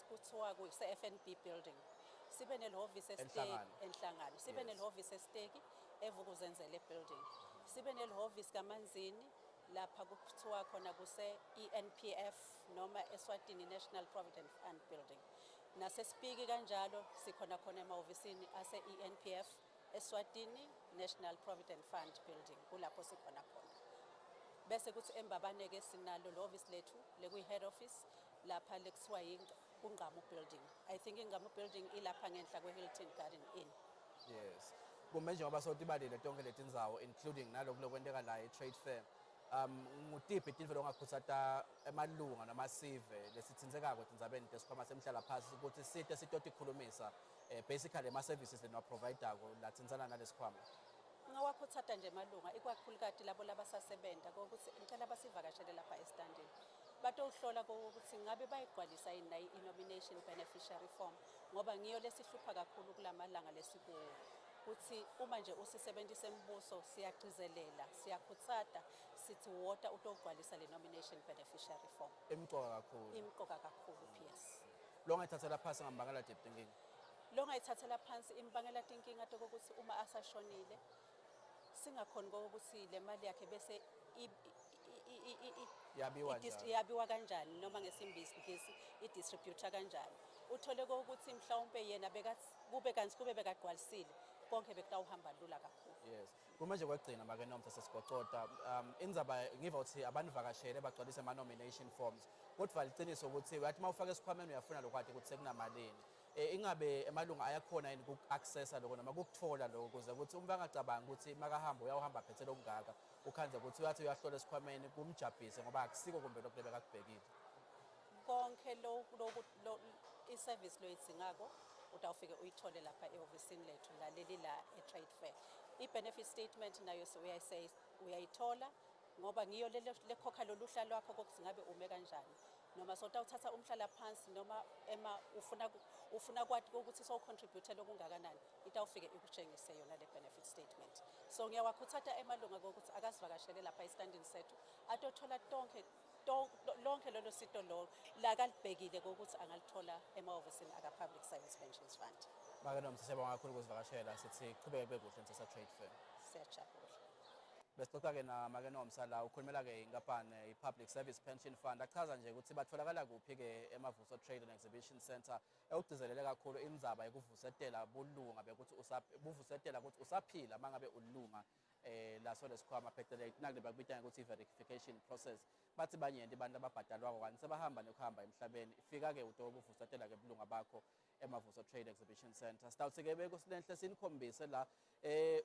kuthiwa kuse-FNB building. Sibe nelihhovisi esiteki enhlangano sibe nelihhovisi esiteki evukuzenzele building sibe nelihhovisi kaManzini lapha kuthiwa khona kuse-ENPF noma Eswatini International Trade Fair building nasesipiki kanjalo sikhona khona emahhovisini ase-ENPF Eswatini National Provident Fund building kulapho sikhona khona bese kuthi eMbabane-ke sinalo le-office lethu lekuyi-head office lapha lekuthiwa Kungamu building. I think Kungamu building ilapha ngenhla kwe-Hilton Garden Inn. Yes. Kumbe njengoba sotibalile tonke letindzawo including nalokho lokwenteka la e-trade fair. Ngutiphi tintfo longakhutsata emalunga namasive lesitsindzekako tindzabeni tesikhwama semhlala phasi ukuthi site sitotikhulumisa basically ama-services leniwaprovidako latsindzana nalesikhwama. Ngawakhutsata nje malunga ikakhulukati labo labasasebenta kokuthi ngicela basivakashele lapha estandini. Batowuhlola ukuthi ngabe bayigcwalisa yini nayi i-nomination beneficiary form ngoba ngiyo lesihlupha kakhulu kulamalanga lesikuwo ukuthi uma nje usisebenzisa embuso siyagcizelela siyakhutsata sithi wota utogcwalisa le nomination beneficiary form imqoka kakhulu PS lo ngayithathela phansi ngambangela depth inkinga lo ngayithathela phansi imbangela tinkinga tokuthi uma asashonile singakhoni ukuthi le mali yakhe bese yabiwa kanjani noma ngesimbisi i-distributor kanjani uthole ukuthi mhlawumbe yena kube bekagqwalisile konke bekutawuhamba lula kakhulu. Yes. Kumanje kwagcina make nomthe sesigocota indzaba ngiva ukuthi abanivakashele bagcwalise ama-nomination forms kodwa liciniso ukuthi wathi mawufaka esikhwameni uyafuna lokwathi ukuthi sekunamalini ingabe emalunga ayakhona yini ku-accessa lokho noma kukuthola lokho ukuze ukuthi uma bangacabanga ukuthi makahamba uyawuhamba phethe lokungaka ukhanze ukuthi uyathi uyahlola esikhwameni kumjabhise ngoba akusiko kumbe lokho lebekakubhekile konke i-service loyidingako utawufike uyithole lapha ehhovisini lethu laleli la e-trade fair i-benefit statement nayo uyayithola ngoba ngiyo lekhokha loluhla lwakho kokuthi ngabe ume kanjani noma sotawuthatha umhlala phansi noma ufuna kwathi ukuthi so-contribute lokungakanani itawufike ikutshengise yona le benefit statement so ngiyawakhuthatha emalunga kokuthi akasivakashele lapha estandini sethu atothola lonke lolo sito lo lakalibhekile kokuthi angalithola emahhovisini aka-Public Service Pensions Fund. Makenomthe siyabonga kakhulu ukuzivakashela sithi qhubeke bekuhle nsesa trade fair. Siyajabula. Besixoxa-ke namakenomsa la ukhulumela-ke inkampani i-Public Service Pension Fund achaza nje ukuthi batholakala kuphi-ke eMavuso Trade and Exhibition Center ekugcizelele kakhulu indzaba yokuvusetela bulunga bekuthi buvusetela ukuthi usaphila mangabe ulunga laso lesikhwama phecelezi nakule bakubita ukuthi i-verification process bathi banyenti abantu ababhadalwako kanti sebahamba nokuhamba emhlabeni fika-ke utokuvusetela-ke bulunga bakho eMavuso Trade Exhibition Center sitawuthi-ke bekusilenhle sinikhombise la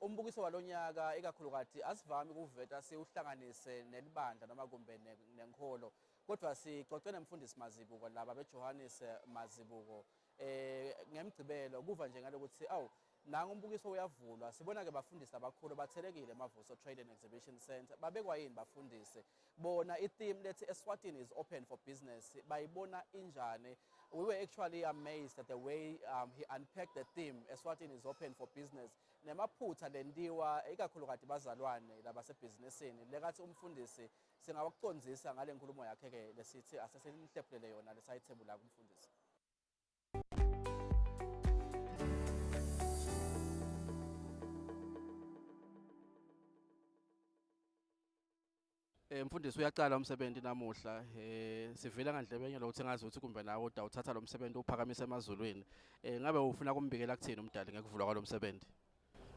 umbukiso walonyaka ikakhulukathi asivami ukuveta siwuhlanganise nelibandla noma kumbe nenkholo kodwa sicoce nemfundisi Mazibuko laba beJohannes Mazibuko ngemgcibelo kuva nje ngalokuthi nanga umbukiso uyavulwa sibona ke bafundisi abakhulu bathelekile Mavuso Trade and Exhibition Center babekwa yini bafundise bona i-theme lethi Eswatini is open for business bayibona injani. We were actually amazed at the way he unpacked the theme Eswatini is open for business nemaphutha lendiwa ikakhulukazi bazalwane labasebhizinisini lekathi umfundisi singawakucondzisa ngale nkulumo yakhe ke lesithi asesenihlephulele yona lesayithebula kumfundisi. Mfundisi uyaqala umsebenzi namuhla sivela ngandlebenye lo uthi ngazi ukuthi kumbe nawe uthatha lo msebenzi uphakamise emazulwini ngabe ufuna kumbikela kuthini umdali ngekuvulwa kwalo msebenzi.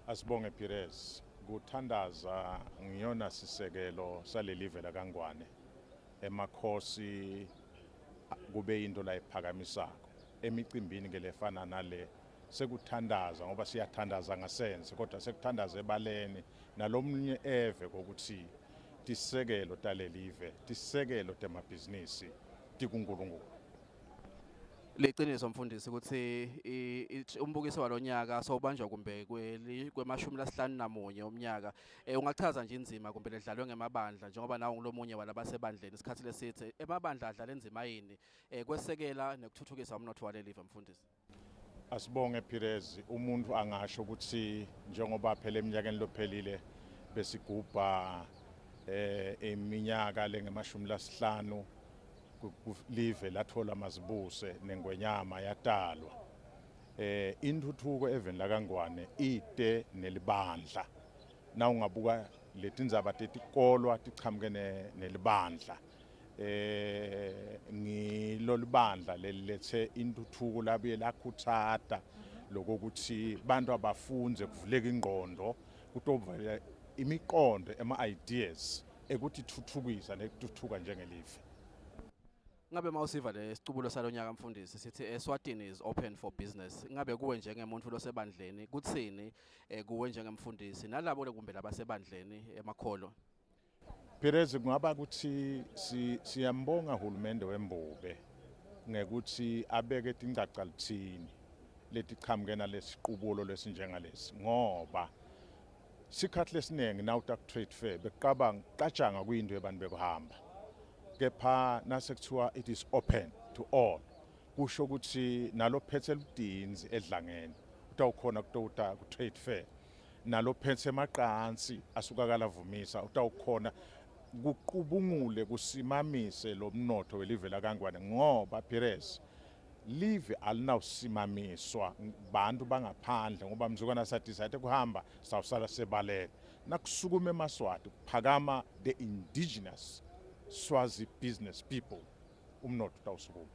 Asibonge Pires kuthandaza ngiyona sisekelo salelive la kaNgwane emakhosi kube into la iphakamisako emicimbini ke lefana nale sekuthandaza ngoba siyathandaza ngasense kodwa sekuthandaza ebaleni nalomunye eve kokuthi tisekelo talelive tisekelo temabhizinisi tikuNkulunkulu. Liqiniso mfundisi ukuthi umbukiso walonyaka sowubanjwa kumbe kwemashumi lasihlanu namunye umnyaka ungachaza nje inzima kumbe ledlalwe ngemabandla njengoba nawo ngulomunye walabasebandleni isikhathi lesithe emabandla adlala inzima yini kwesekela nekuthuthukisa umnotho walelive mfundisi. Asibonge Pires umuntu angasho ukuthi njengoba phela eminyakeni lophelile besigubha eminyaka lengemashumi lasihlanu live lathola amazibuse nengwenyama yatalwa intuthuko eveni la kaNgwane ite nelibandla na ungabuka letindzaba tetikolwa tichamuke nelibandla ngilo libandla lelethe intuthuko labuye lakhuthata lokuthi bantu abafunze kuvuleka ingqondo kutobela imiqondo ema-ideas ekuthi thuthukisa nekuthuka njengelive. Ngabe mawusiva lesicubulo salonyaka mfundisi sithi Eswatini is open for business ngabe kuwe njengemuntu losebandleni kuthini kuwe njengemfundisi nalabo kumbe labasebandleni emakholo. Pires kungaba ukuthi siyambonga uhulumende wembube ngekuthi abeke tingcaca lithini letiqhamukena lesiqubulo lesinjengalesi ngoba sikhathi lesinenge nawuta trade fair beqabanga qajanga kuyinto yebantu bekuhamba kepha nasekuthiwa it is open to all kusho ukuthi nalophethe ludinzi edlangeni utawukhona kutota ku trade fair nalophethe emaqansi asuka kalavumisa utawukhona kuqubungule kusimamise lo mnotho welive la kaNgwane ngoba Pires live alinawusimamiswa bantu bangaphandle ngoba mzukwana sadecide kuhamba sawusala sebalele nakusukuma eMaswati kuphakama the indigenous Swazi business people umnotho utawusukuma.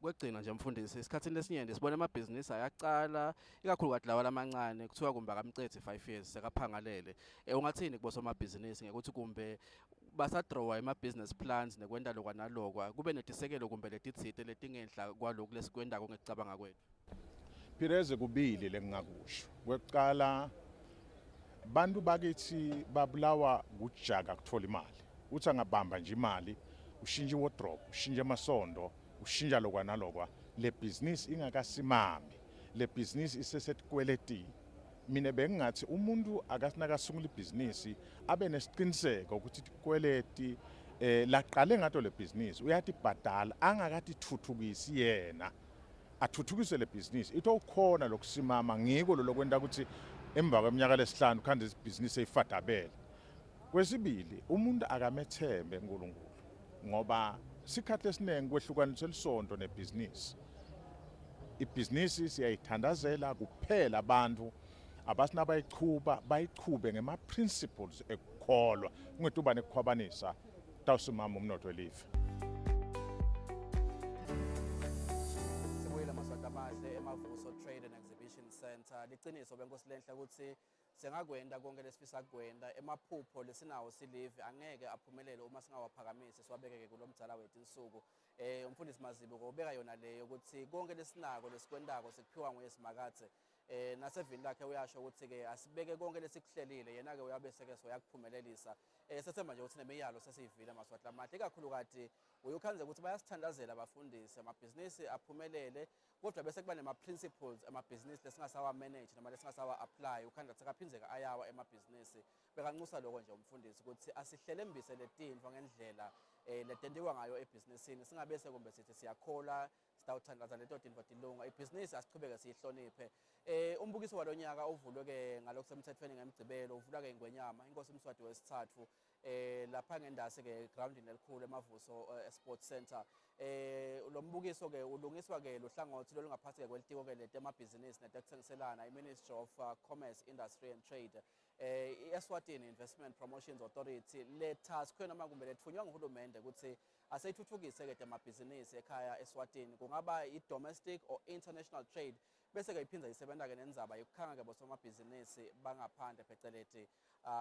Kwegcina nje mfundisi isikhathini lesinyende sibona amabhizinisi ayaqala ikakhulukazi lawa lamancane kuthiwa kumbe akamcethe 5 years sekaphangalele ungathini kubosomabhizinisi ngekuthi kumbe basadrowa ama-business plans nekwenta lokwa nalokwa kube netisekelo kumbe letitsite letingenhla kwaloku lesikwendako ngekucabanga kwethu. Pires kubili lengingakusho kwekuqala bantu bakithi babulawa kujaka kuthola imali uthi angabamba nje imali ushintshe wardrobe ushintshe amasondo ushintsha lokwa nalokwa le business ingakasimami le business isesetikweletini mina bengingathi umuntu akasinakasungula ibhizinisi abe nesiqiniseko ukuthi tikweleti laqale ngato le business uyatibhadala angakati thuthukisi yena athuthukise le business itokhona lokusimama ngiko lokwenda ukuthi emva kweminyaka lesihlanu khande ibhizinisi eyifadabele. Kwesibili umuntu akamethembe uNkulunkulu ngoba sikhathi lesinenge kwehlukaniswa lisonto nebhizinisi ibhizinisi siyayithandazela kuphela abantu abasina bayichube ngema-principles ekukholwa kungetuba nekukhwabanisa tawusimama umnotho welive. Sibuyela maswati amahle eMavuso Trade and Exhibition Center liqiniso benkosi lenhle ukuthi sengakwenda konke lesifisa kwenda emaphupho lesinawo silive angeke aphumelele uma singawaphakamisi siwabekeke kulomdzala wethu insuku umfundisi Mazibu ubeka yona leyo ukuthi konke lesinako lesikwendako sikuphiwa nguyesimakathe nasevini lakhe uyasho ukuthi ke asibeke konke lesikuhlelile yena ke uyabeseke soyakuphumelelisa sethemba nje ukuthi nemiyalo sesiyivile maswati lamahle ikakhulukazi uyukhanze ukuthi bayasithandazela abafundisi amabhizinisi aphumelele kodwa bese kuba nema-principles amabhizinisi lesingasawa-manage noma lesingasawa-apply ukhanda sekaphindeka ayawa emabhizinisi bekanxusa lokho nje umfundisi ukuthi asihlelembise le tinto ngendlela letentiwa ngayo ebhizinisini singabese kumbe sithi siyakhola sitawuthandaza leto tinto tilunga ibhizinisi asichubeke siyihloniphe. Umbukiso walonyaka uvulwe-ke ngalokusemthethweni ngemgcibelo uvulwa-ke ngwenyama inkosi Mswati wesithathu lapha ngendasi-ke groundini elikhulu eMavuso Sports Center. Lo mbukiso-ke ulungiswa-ke luhlangothi lolungaphansi-ke kwelitiko-ke letemabhizinisi netekuthengiselana i-Ministry of Commerce, Industry and Trade. I-Eswatini Investment Promotions Authority le-task noma kumbe lethunywa nguhulumende ukuthi aseyithuthukise-ke temabhizinisi ekhaya Eswatini kungaba i-domestic or international trade bese-ke iphindza isebenta-ke nendzaba yokukhanga-ke bosomabhizinisi bangaphandle pheceleti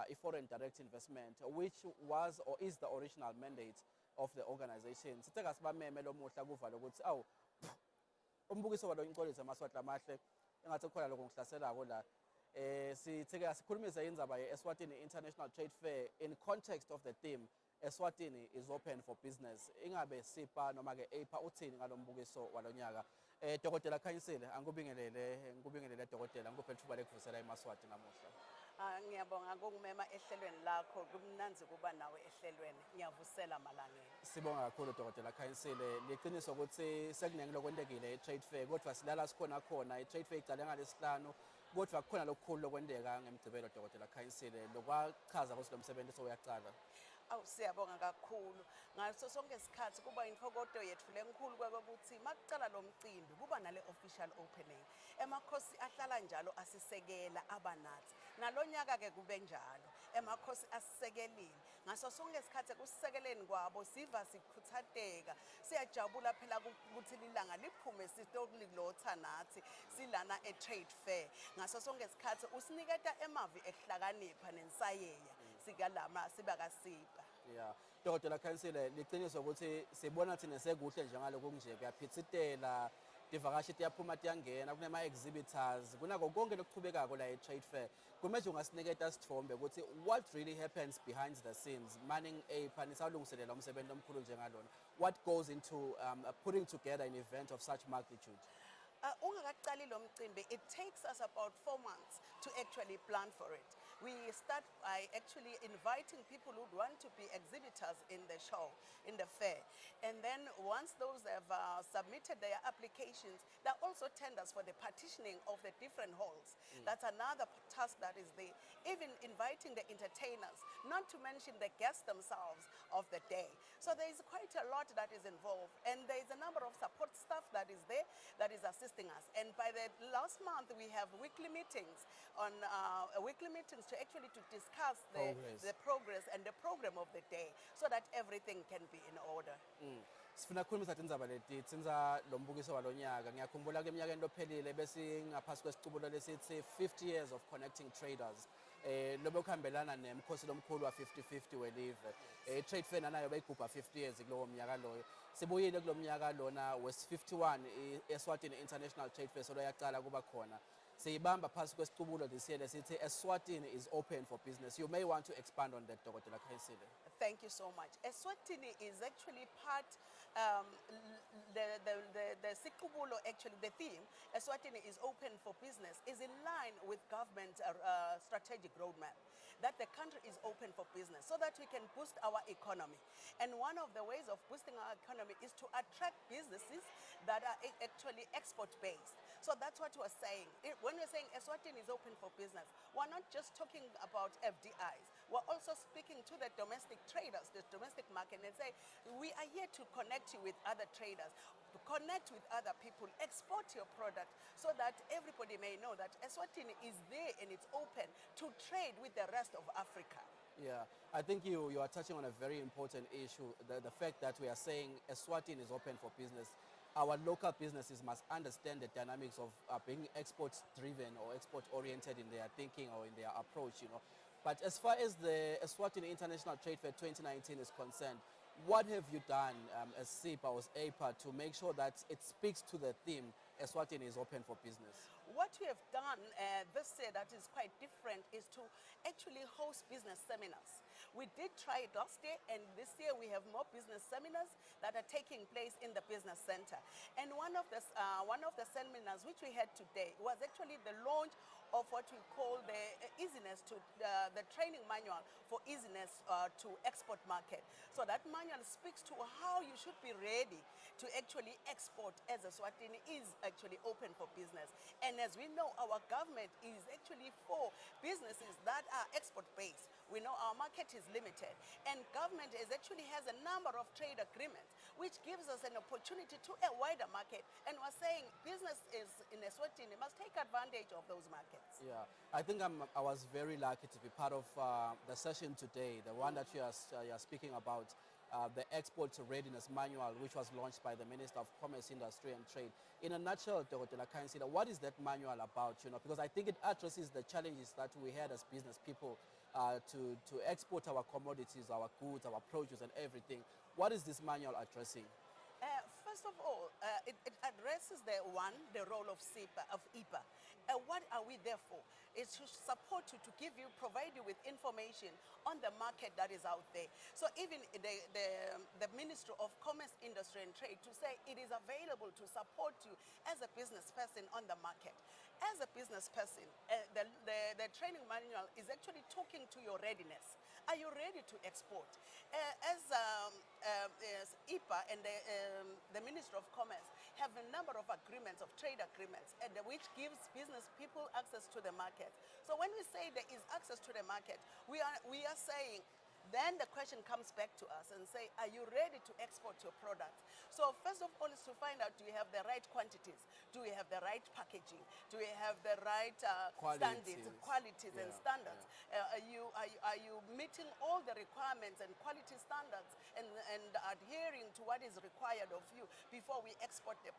i-foreign direct investment, which was or is the original mandate of the organization. Sithe kasibameme lo muhla kuva lokuthi awu umbukiso walo incolisa amaswati amahle engathi kukhona lokho ngihlaselako la. Sithe asikhulumise indzaba ye-Eswatini International Trade Fair in context of the theme Eswatini is open for business. Ingabe sipa noma ke apha uthini ngalombukiso walonyaka. Dokotela Khanyisile ngikubingelele dokotela ngikuphe ithuba lekuvusela eMaswati namuhla. Ngiyabonga ngokungimema ehlelweni lakho kumnanzi kuba nawe ehlelweni ngiyavusela malangeni. Sibonga kakhulu dokotela Khanyisile liqiniso ukuthi sekunenge lokwendekile e-trade fair kodwa silala sikhona khona i-trade fair icale ngalesihlanu kodwa kukhona lokukhulu lokwendeka ngemgcibelo dokotela Khanyisile lokwachaza ukuthi lo msebenzi sowuyaqala. Awu siyabonga kakhulu ngaso sonke isikhathi kuba intokodo yethu lenkulu kwekuthi makucala lo mcimbi kuba nale official opening emakhosi ahlala njalo asisekela abanathi nalonyaka ke kube njalo emakhosi asisekelile ngaso sonke isikhathi kusisekeleni kwabo siva sikhuthateka siyajabula phela ukuthi lilanga liphume sitokulilotha nathi silana e-trade fair ngaso sonke isikhathi usiniketa emavi ehlakanipha nensayeya sikalama sibakasipa. Yeah, dokotela Khanyisile liqiniso ukuthi sibona thina sekuhle njengaloku nje kuyaphithitela divakashi tiyaphuma tiyangena kunema-exhibitors kunako konke lokuchubekako la e-trade fair kumeje ungasiniketa sithombe ukuthi what really happens behind the scenes manning apha nisawulungiselela umsebenzi omkhulu njengalona what goes into putting together an event of such magnitude. Ungakaqali lo mcimbi it takes us about 4 months to actually plan for it. We start by actually inviting people who want to be exhibitors in the show, in the fair. And then once those have submitted their applications, there are also tenders for the partitioning of the different halls. That's another task that is there. Even inviting the entertainers, not to mention the guests themselves of the day. So there is quite a lot that is involved. And there is a number of support staff that is there that is assisting us. And by the last month, we have weekly meetings to actually to discuss the progress and the program of the day so that everything can be in order. Sifuna ukukhulumisa tindzaba leti tsinza lo mbukiso walonyaka ngiyakhumbula ke eminyakeni lophelile bese ngaphasi kwesicubulo lesithi 50 years of connecting traders lobe kuhambelana nemkhosi lomkhulu wa 50-50 welive trade fair nayo bayigubha 50 years kulowo mnyaka loyo sibuyile kulo mnyaka lona wes 51 Eswatini International Trade Fair solo yaqala kuba khona siyibamba phasi kwesicubulo this year lesithi Eswatini is open for business. You may want to expand on that dokotela Khanyisile. Thank you so much. Eswatini is actually part, the Sikubulo, actually the theme, Eswatini is open for business, is in line with government strategic roadmap, that the country is open for business so that we can boost our economy. And one of the ways of boosting our economy is to attract businesses that are actually export-based. So that's what we're saying. When we're saying Eswatini is open for business, we're not just talking about FDIs. We're also speaking to the domestic traders, the domestic market, and say, we are here to connect you with other traders, to connect with other people, export your product so that everybody may know that Eswatini is there and it's open to trade with the rest of Africa. Yeah, I think you are touching on a very important issue, the fact that we are saying Eswatini is open for business. Our local businesses must understand the dynamics of being export-driven or export-oriented in their thinking or in their approach, you know. But as far as the Eswatini International Trade Fair 2019 is concerned, what have you done as SIPA or as APA to make sure that it speaks to the theme Eswatini is open for business? What we have done this year that is quite different is to actually host business seminars. We did try it last year, and this year we have more business seminars that are taking place in the business center. And one of the seminars which we had today was actually the launch of what we call the easiness to the training manual for easiness to export market. So that manual speaks to how you should be ready to actually export as Eswatini is actually open for business. And as we know, our government is actually for businesses that are export based. We know our market is limited, and government actually has a number of trade agreements which gives us an opportunity to a wider market, and we're saying business is in Eswatini must take advantage of those markets. Yeah, I think I was very lucky to be part of the session today, the one that you are speaking about, the Export Readiness Manual, which was launched by the Minister of Commerce, Industry and Trade. In a nutshell, Dr. Kansida, what is that manual about? You know, because I think it addresses the challenges that we had as business people to export our commodities, our goods, our produce and everything. What is this manual addressing? First of all, it addresses the role of IPA. What are we there for? It's to support you, to give you, provide you with information on the market that is out there. So even the Ministry of Commerce, Industry and Trade to say it is available to support you as a business person on the market. As a business person, the training manual is actually talking to your readiness. Are you ready to export? As IPA and the Ministry of Commerce have a number of agreements, of trade agreements, and which gives business people access to the market. So when we say there is access to the market, we are saying, then the question comes back to us and say, are you ready to export your product? So first of all is to find out, do you have the right quantities? Do we have the right packaging? Do we have the right qualities and standards? Are you meeting all the requirements and quality standards and adhering to what is required of you before we export the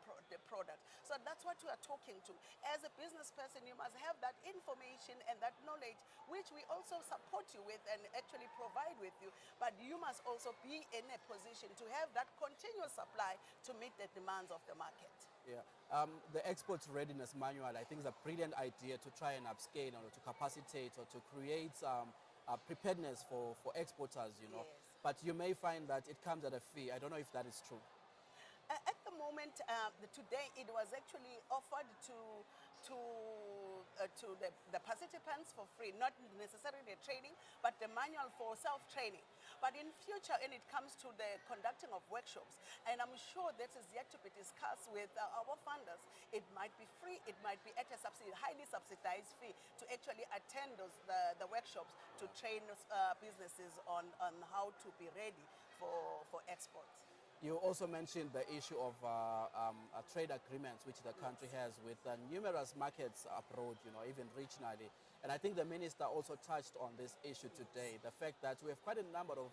product? So that's what we are talking to. As a business person, you must have that information and that knowledge, which we also support you with and actually provide with you. But you must also be in a position to have that continuous supply to meet the demands of the market. Yeah, the Export Readiness Manual, I think, is a brilliant idea to try and upscale or to capacitate or to create preparedness for exporters, you know. Yes. But you may find that it comes at a fee. I don't know if that is true. At the moment, today it was actually offered to the participants for free, not necessarily the training, but the manual for self-training. But in future, when it comes to the conducting of workshops, and I'm sure that is yet to be discussed with our funders, it might be free, it might be at a highly subsidized fee to actually attend the workshops to train businesses on how to be ready for exports. You also mentioned the issue of trade agreements which the country has with numerous markets abroad, you know, even regionally. And I think the minister also touched on this issue today, the fact that we have quite a number of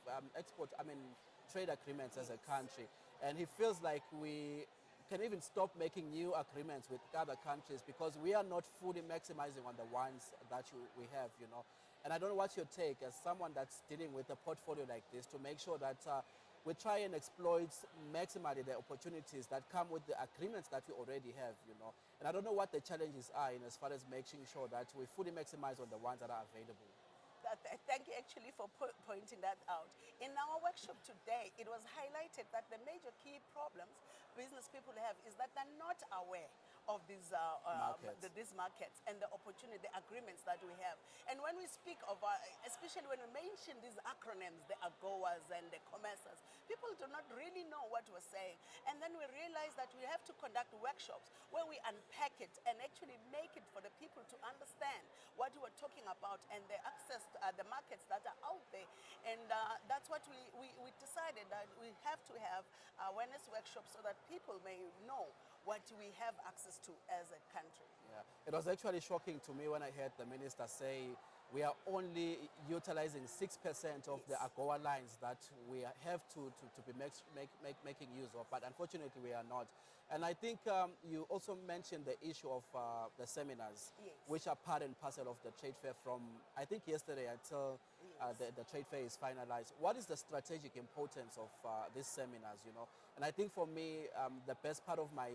trade agreements as a country. And he feels like we can even stop making new agreements with other countries because we are not fully maximizing on the ones that we have, you know. And I don't know what's your take as someone that's dealing with a portfolio like this to make sure that we try and exploit maximally the opportunities that come with the agreements that we already have, you know. And I don't know what the challenges are in as far as making sure that we fully maximize on the ones that are available. Thank you actually for pointing that out. In our workshop today, it was highlighted that the major key problems business people have is that they're not aware of these markets and the opportunity, the agreements that we have. And when we speak of, especially when we mention these acronyms, the AGOAs and the COMESAs, people do not really know what we're saying. And then we realize that we have to conduct workshops where we unpack it and actually make it for the people to understand what we're talking about and the access to the markets that are out there. And that's what we decided, that we have to have awareness workshops so that people may know what we have access to as a country. Yeah, it was actually shocking to me when I heard the minister say we are only utilizing 6% of the AGOA lines that we have to be making use of, but unfortunately we are not. And I think you also mentioned the issue of the seminars, which are part and parcel of the trade fair from, I think, yesterday until the trade fair is finalized. What is the strategic importance of these seminars, you know? And I think for me, the best part of my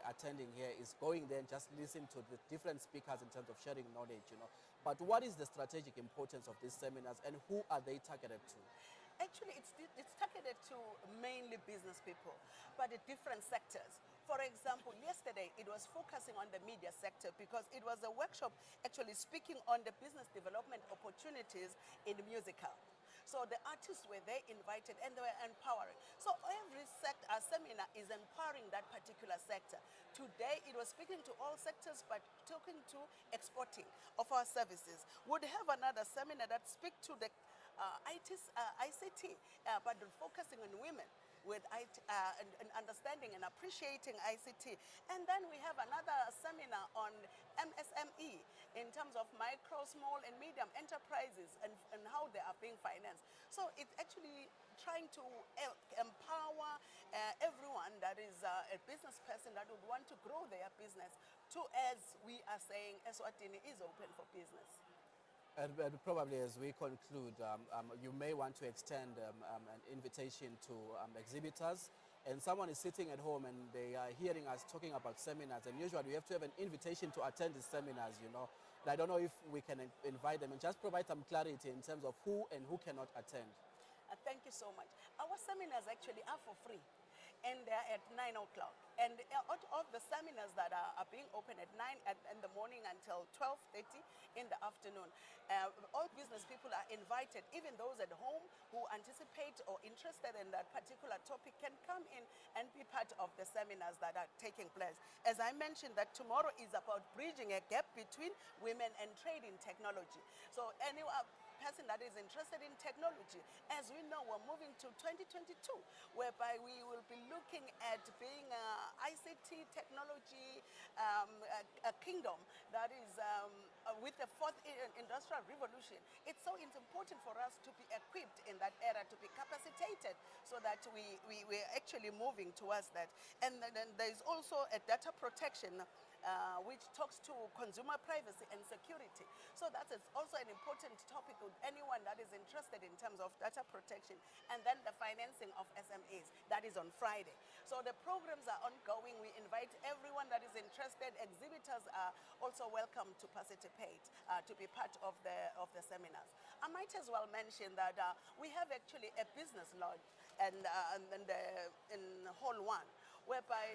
attending here is going there and just listening to the different speakers in terms of sharing knowledge, you know. But what is the strategic importance of these seminars and who are they targeted to? Actually, it's targeted to mainly business people, but at different sectors. For example, yesterday it was focusing on the media sector because it was a workshop actually speaking on the business development opportunities in the musical. So the artists were there invited and they were empowering. So every seminar is empowering that particular sector. Today it was speaking to all sectors but talking to exporting of our services. Would have another seminar that speak to the ICT, but focusing on women with and understanding and appreciating ICT. And then we have another seminar on MSME in terms of micro, small and medium enterprises and how they are being financed. So it's actually trying to empower everyone that is a business person that would want to grow their business to, as we are saying, Eswatini is open for business. And probably as we conclude, you may want to extend an invitation to exhibitors. And someone is sitting at home and they are hearing us talking about seminars. And usually we have to have an invitation to attend the seminars, you know. And I don't know if we can invite them and just provide some clarity in terms of who and who cannot attend. Thank you so much. Our seminars actually are for free. And they're at 9 o'clock. And out of the seminars that are being open at 9 in the morning until 12:30 in the afternoon, all business people are invited, even those at home who anticipate or interested in that particular topic can come in and be part of the seminars that are taking place. As I mentioned, that tomorrow is about bridging a gap between women and trade in technology. So any person that is interested in technology, as we know, we're moving to 2022, whereby we will be looking at being ICT technology a kingdom that is with the fourth industrial revolution. It's important for us to be equipped in that era, to be capacitated, so that we're actually moving towards that. And then there's also a data protection which talks to consumer privacy and security. So that is also an important topic with anyone that is interested in terms of data protection. And then the financing of SMEs, that is on Friday. So the programs are ongoing. We invite everyone that is interested. Exhibitors are also welcome to participate, to be part of the seminars. I might as well mention that we have actually a business lodge in Hall 1, whereby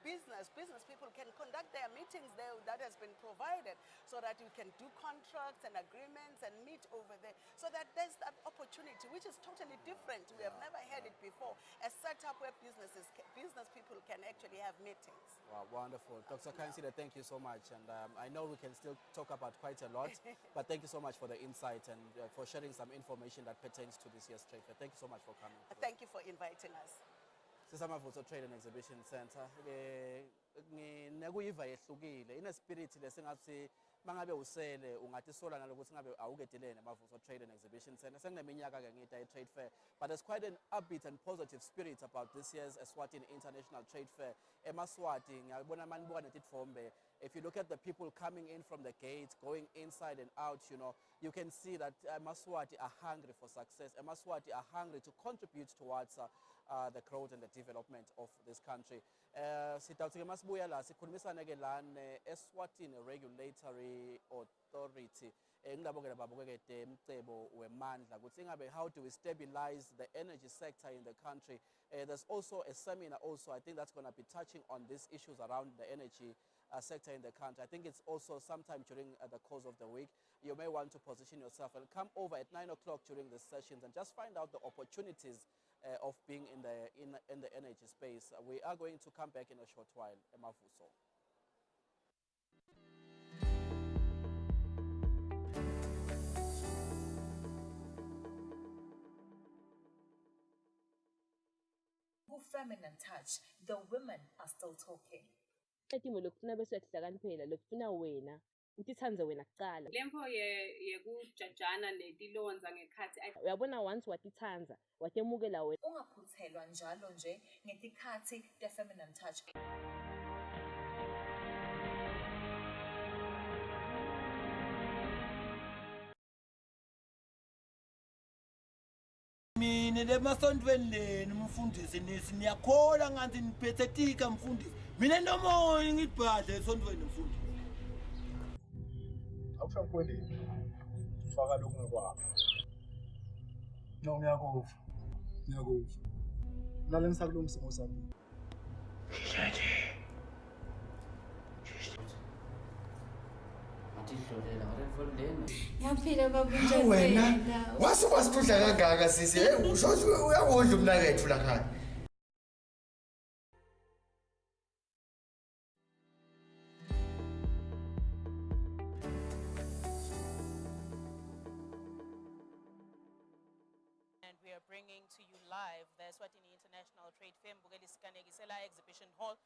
business people can conduct their meetings there. That has been provided so that you can do contracts and agreements and meet over there. So that there's that opportunity, which is totally different. We have never had it before. A setup where business people can actually have meetings. Wow, wonderful. Dr. Kansida, thank you so much. And I know we can still talk about quite a lot, but thank you so much for the insight and for sharing some information that pertains to this year's trade fair. Thank you so much for coming. Thank you for inviting us. Mavuso Trade and Exhibition Center. Nekuyiva yehlukile ine spirit lesingathi mangabe usele ungathi sola nalokuthi ngabe awukedelene Mavuso Trade and Exhibition Center. Sengineminyaka ke ngita trade fair, but there's quite an upbeat and positive spirit about this year's Eswatini International Trade Fair. Emaswati ngiyabona manibuka netitfombe. If you look at the people coming in from the gates, going inside and out, you know, you can see that Maswati are hungry for success. Maswati are hungry to contribute towards the growth and the development of this country. Sitawuthi ke masibuya la sikhulumisana ke la Eswatini Regulatory Authority. Ngilabongela babukekede emcebo wemandla ukuthi ingabe how do we stabilize the energy sector in the country. There's also a seminar also, I think that's going to be touching on these issues around the energy sector in the country. I think it's also sometime during the course of the week. You may want to position yourself and come over at 9 o'clock during the sessions and just find out the opportunities of being in the energy space. We are going to come back in a short while. Mavuso. Feminine touch, the women are still talking. Etimo lokufuna bese yahlakaniphela lokufuna wena utithandze wena kuqala lempo yekujajana netilonza ngekhathi uyabona once watithandza watemukela wena ungaphuthelwa njalo nje ngetikhathi te feminine touch. Mina lemasondweni leni mfundisi niyakhola ngathi niphethetika mfundisi mina nomoya ngibhadle esondweni mfundisi awufuna kwelini faka lokhu ngokwakho no ngiyakuva lale ngisakulo msimo sami Ngiyaphila baba wena wasuka sidudla kangaka sisi usho uyakudla umnakethu la khaya And we are bringing to you live the Eswatini International Trade Fair Mbukeli Sikanekisela Exhibition Hall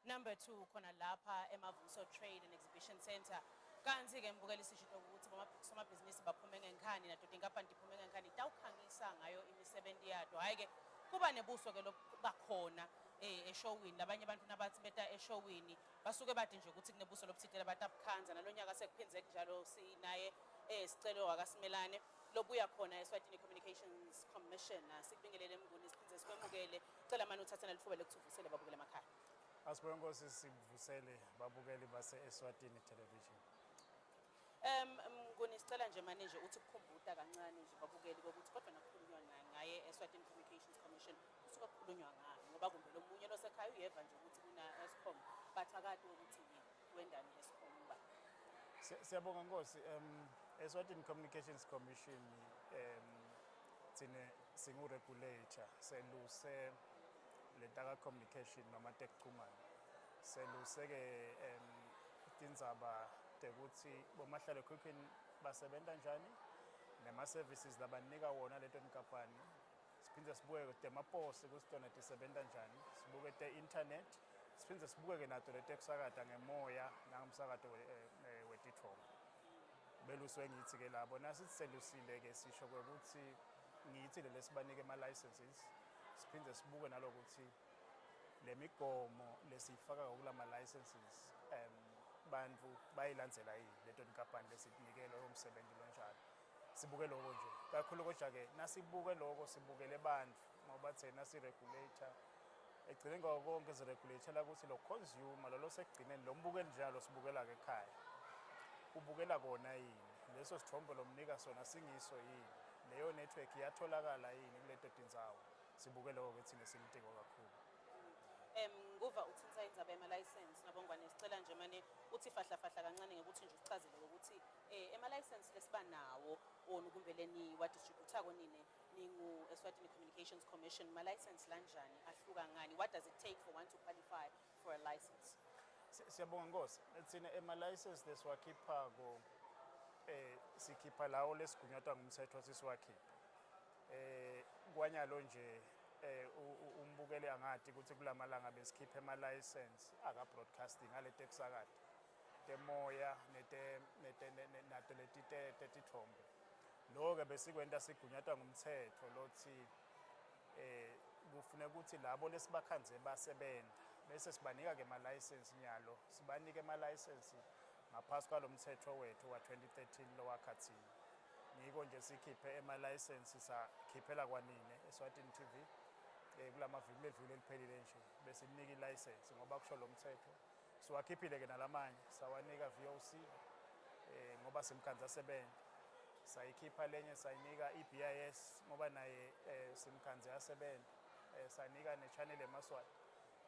number 2 khona lapha Mavuso Trade and Exhibition Center. Kanzi ke Mbukeli sishito ukuthi somabhizinisi baphume ngenkani nato tinkampani tiphume ngenkani tawukhangisa ngayo imisebenzi yato. Hayi ke kuba nebuso ke lobakhona eshowini labanye abantu nabathi beta eshowini basuke bathi nje ukuthi kunebuso lobuthithela batapukhanza nalonyaka sekuphenze njalo sinaye sicelo akasimelane lobuya khona Eswatini Communications Commission sikubingelele Mnguni siphinde sikwemukele cela manje uthathe nalifuba lekuthuvisele babukele emakhaya. Asibonge Nkosi sivusele babukeli base Eswatini Television. Mnguni sicela nje manje uthi kukhumbuta kancane nje babukeli ukuthi kodwa nakhulunywa ngaye Eswatini Communications Commission usuka kukhulunywa ngayo ngoba kumbe lo munye losekhaya uyeva nje ukuthi kuna Eskom bathakade ukuthi wendani Eskom ba. Siyabonga Nkosi Eswatini Communications Commission thine singu regulator seluse letaka communication noma tekuchumana seluse ke tindzaba tekuthi bomahlale ekhukhwini basebenta njani nema services labanika wona leto nkampani siphinde sibuke temaposi ukuthi tona tisebenta njani sibuke te internet siphinde sibuke ke nato letekusakata ngemoya nangamsakato wetithombe beluswe ngithi ke labo nasithi selusile ke sisho ukuthi ngithi lesibanike ama licenses siphinde sibuke nalokuthi lemigomo lesifaka kulama licenses bantu bayilandzela yini leto nkampani lesinikelwe umsebenzi lonjalo sibuke lokho nje kakhulu kodwa ke nasibuke lokho sibukele bantu ngoba thina si regulator egcine konke zi regulator la ukuthi lo consumer lo sekugcineni lo mbukeli njalo sibukela ke ekhaya ubukela kona yini leso sithombe lomnika sona singiso yini leyo network iyatholakala yini kuleto tindzawo sibuke lokho ukuthi nesilitiko kakhulu. Nguva uthinta indzaba ema license nabongwane sicela nje manje uthi fahla kancane ngekuthi nje uchazele ukuthi ema license lesiba nawo ona kumbeleni wa distributor konine ningu Eswatini Communications Commission ma license lanjani ahluka ngani what does it take for one to qualify for a license? Siyabonga Nkosi thina ema license lesiwakhipha ko sikhipha lawo lesigunyatwa ngumthetho sisiwakhipha kwanyalo nje umbukele angadi ukuthi kulamalanga besikhipha ema license aka broadcasting ale tekusakade temoya nato letithombe lo ke besikwenta sigunyatwa ngumthetho lothi kufuneka ukuthi labo lesibakhanze basebenta bese sibanika ke ama license nyalo sibanike ama license ngaphasi kwalomthetho wethu wa 2013 lo wakhathini ngiko nje sikhiphe ema license sakhiphela kwanine Eswatini TV kulama vile liphelile nje bese sinika license ngoba kusho lo mthetho siwakhiphile ke nalamanye sawanika VOC ngoba simkhanza sebenza sayikhipha lenye sayinika iBIS ngoba naye simkhanza yasebenza sanika nechannel eMaswati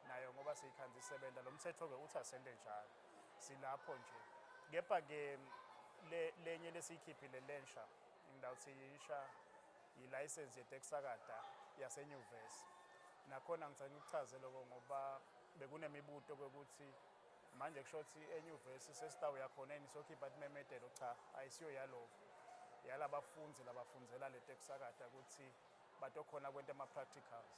nayo ngoba siyikhanza isebenza lo mthetho ke uthi asende njalo silapho nje kepha ke lenye lesiyikhiphile lensha ngidawuthi yisha ilicense yetekusakata yasenyuvesi nakhona ngicela ukuchaze lokho ngoba bekunemibuto ukuthi manje kusho ukuthi enyuvesi sesitawu yakhona enisokhipha timemedelo cha ayisiyo yaloko yalabafunzi labafundzela letekusakata ukuthi batokhona kwenta ama-practicals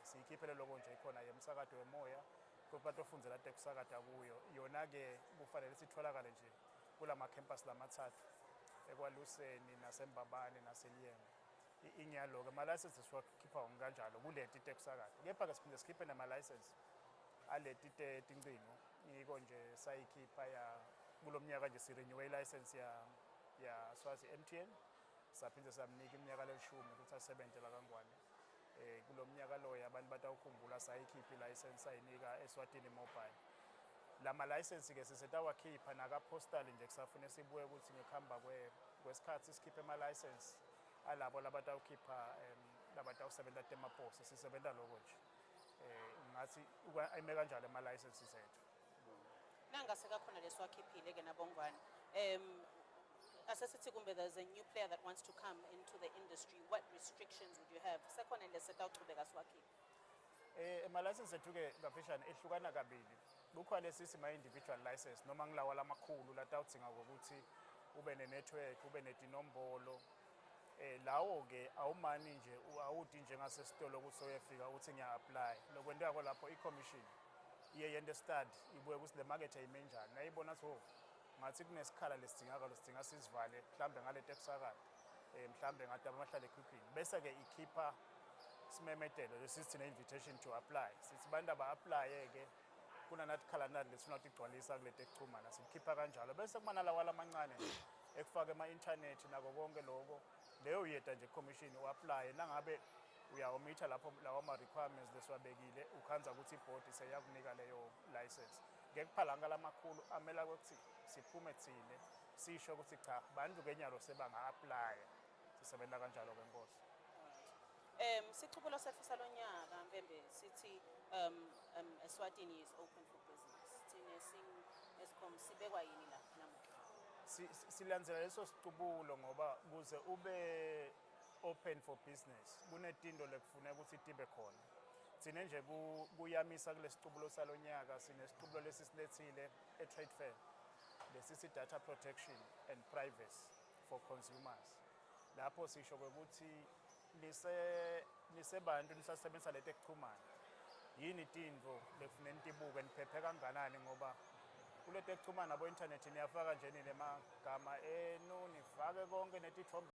siyikhiphele lokho nje ikhona yemsakato wemoya ukuthi batofundzela tekusakata kuyo yona-ke kufanele sitholakale nje kulama-campus lamathathu ekwaluseni nasembabane naseliyenge ingiyalo-ke ama-license siwakhipha kanjalo kuleti tekusakata kepha-ke siphinde sikhiphe nama-license aleti tincingo yiko nje sayikhipha kulo mnyaka nje sirenewe i-license ya Swazi MTN saphinde samnika iminyaka leshumi ukuthi asebenze la kangwane kulo mnyaka lo abantu batawukhumbula sayikhipha i-license sayinika Eswatini Mobile lama license ke sisetawakhipha naka-postal nje kusafune sibuye ukuthi ngekuhamba kwesikhathi sikhiphe ama-license alabo labatawukhipha labatawusebenta temaposi sisebenta loko nje ngathi ime kanjalo ama-licenses ethu. Nangase kakhona lesiwakhiphile ke nabongwane asesithi kumbe there's a new player that wants to come into the industry, what restrictions would you have? Sekhona lesetawuchubeka siwakhiphe. Ama-license ethu ke ngapheshana ehlukana kabili. Kukhona lesisi ma-individual license noma ngilawa lamakhulu latawudzinga ukuthi ube ne-network, ube netinombolo. Lawo ke awumani nje awuthi njengasesitolo ukuthi uyefika uthi ngiya-apply. Lokwenteka lapho i-commission iye yente study ibuye ukuthi le market ayime njani. Nayibona ukuthi ngathi kunesikhala lesidingakala sidinga sisivale mhlambe ngale tekusakade mhlambe ngathi amahlala ekhukhwini bese ke ikhipha simemetelo lesithi ne-invitation to apply sithi bantu aba-applye ke kunanathi khalanati lesifuna ukuthi igcwalisa kule tekuchumana sikhipha kanjalo bese kumana lawa lamancane ekufaka ema-intanethi nako konke loko leyo uyeta nje commission u-applye nangabe uyawomitha lapho lawo ama-requirements lesiwabekile ukhanza ukuthi ibhodi seyakunika leyo license ngekuphalanga lamakhulu amela ukuthi siphume thine sisho ukuthi cha bantu kenyalo sebanga-applya sisebenta kanjalo kwenkosi. Sichubulo sethu salonyaka Mpembe sithi Eswatini is open for business. Thine Eskom sibekwa yini la namuhla? Silandzela leso sichubulo ngoba kuze ube open for business kunetinto lekufuneka ukuthi tibe khona. Thine nje kuyamisa kule sichubulo salonyaka sinesichubulo lesisilethile e-trade fair lesisi data protection and privacy for consumers. Lapho sisho ukuthi nisebantu nisasebenzisa le tekuchumana yini tinto lekufuneka nitibuke niphephe kanganani ngoba kule tekuchumana bo internet niyafaka nje ninemagama enu nifake konke netithombe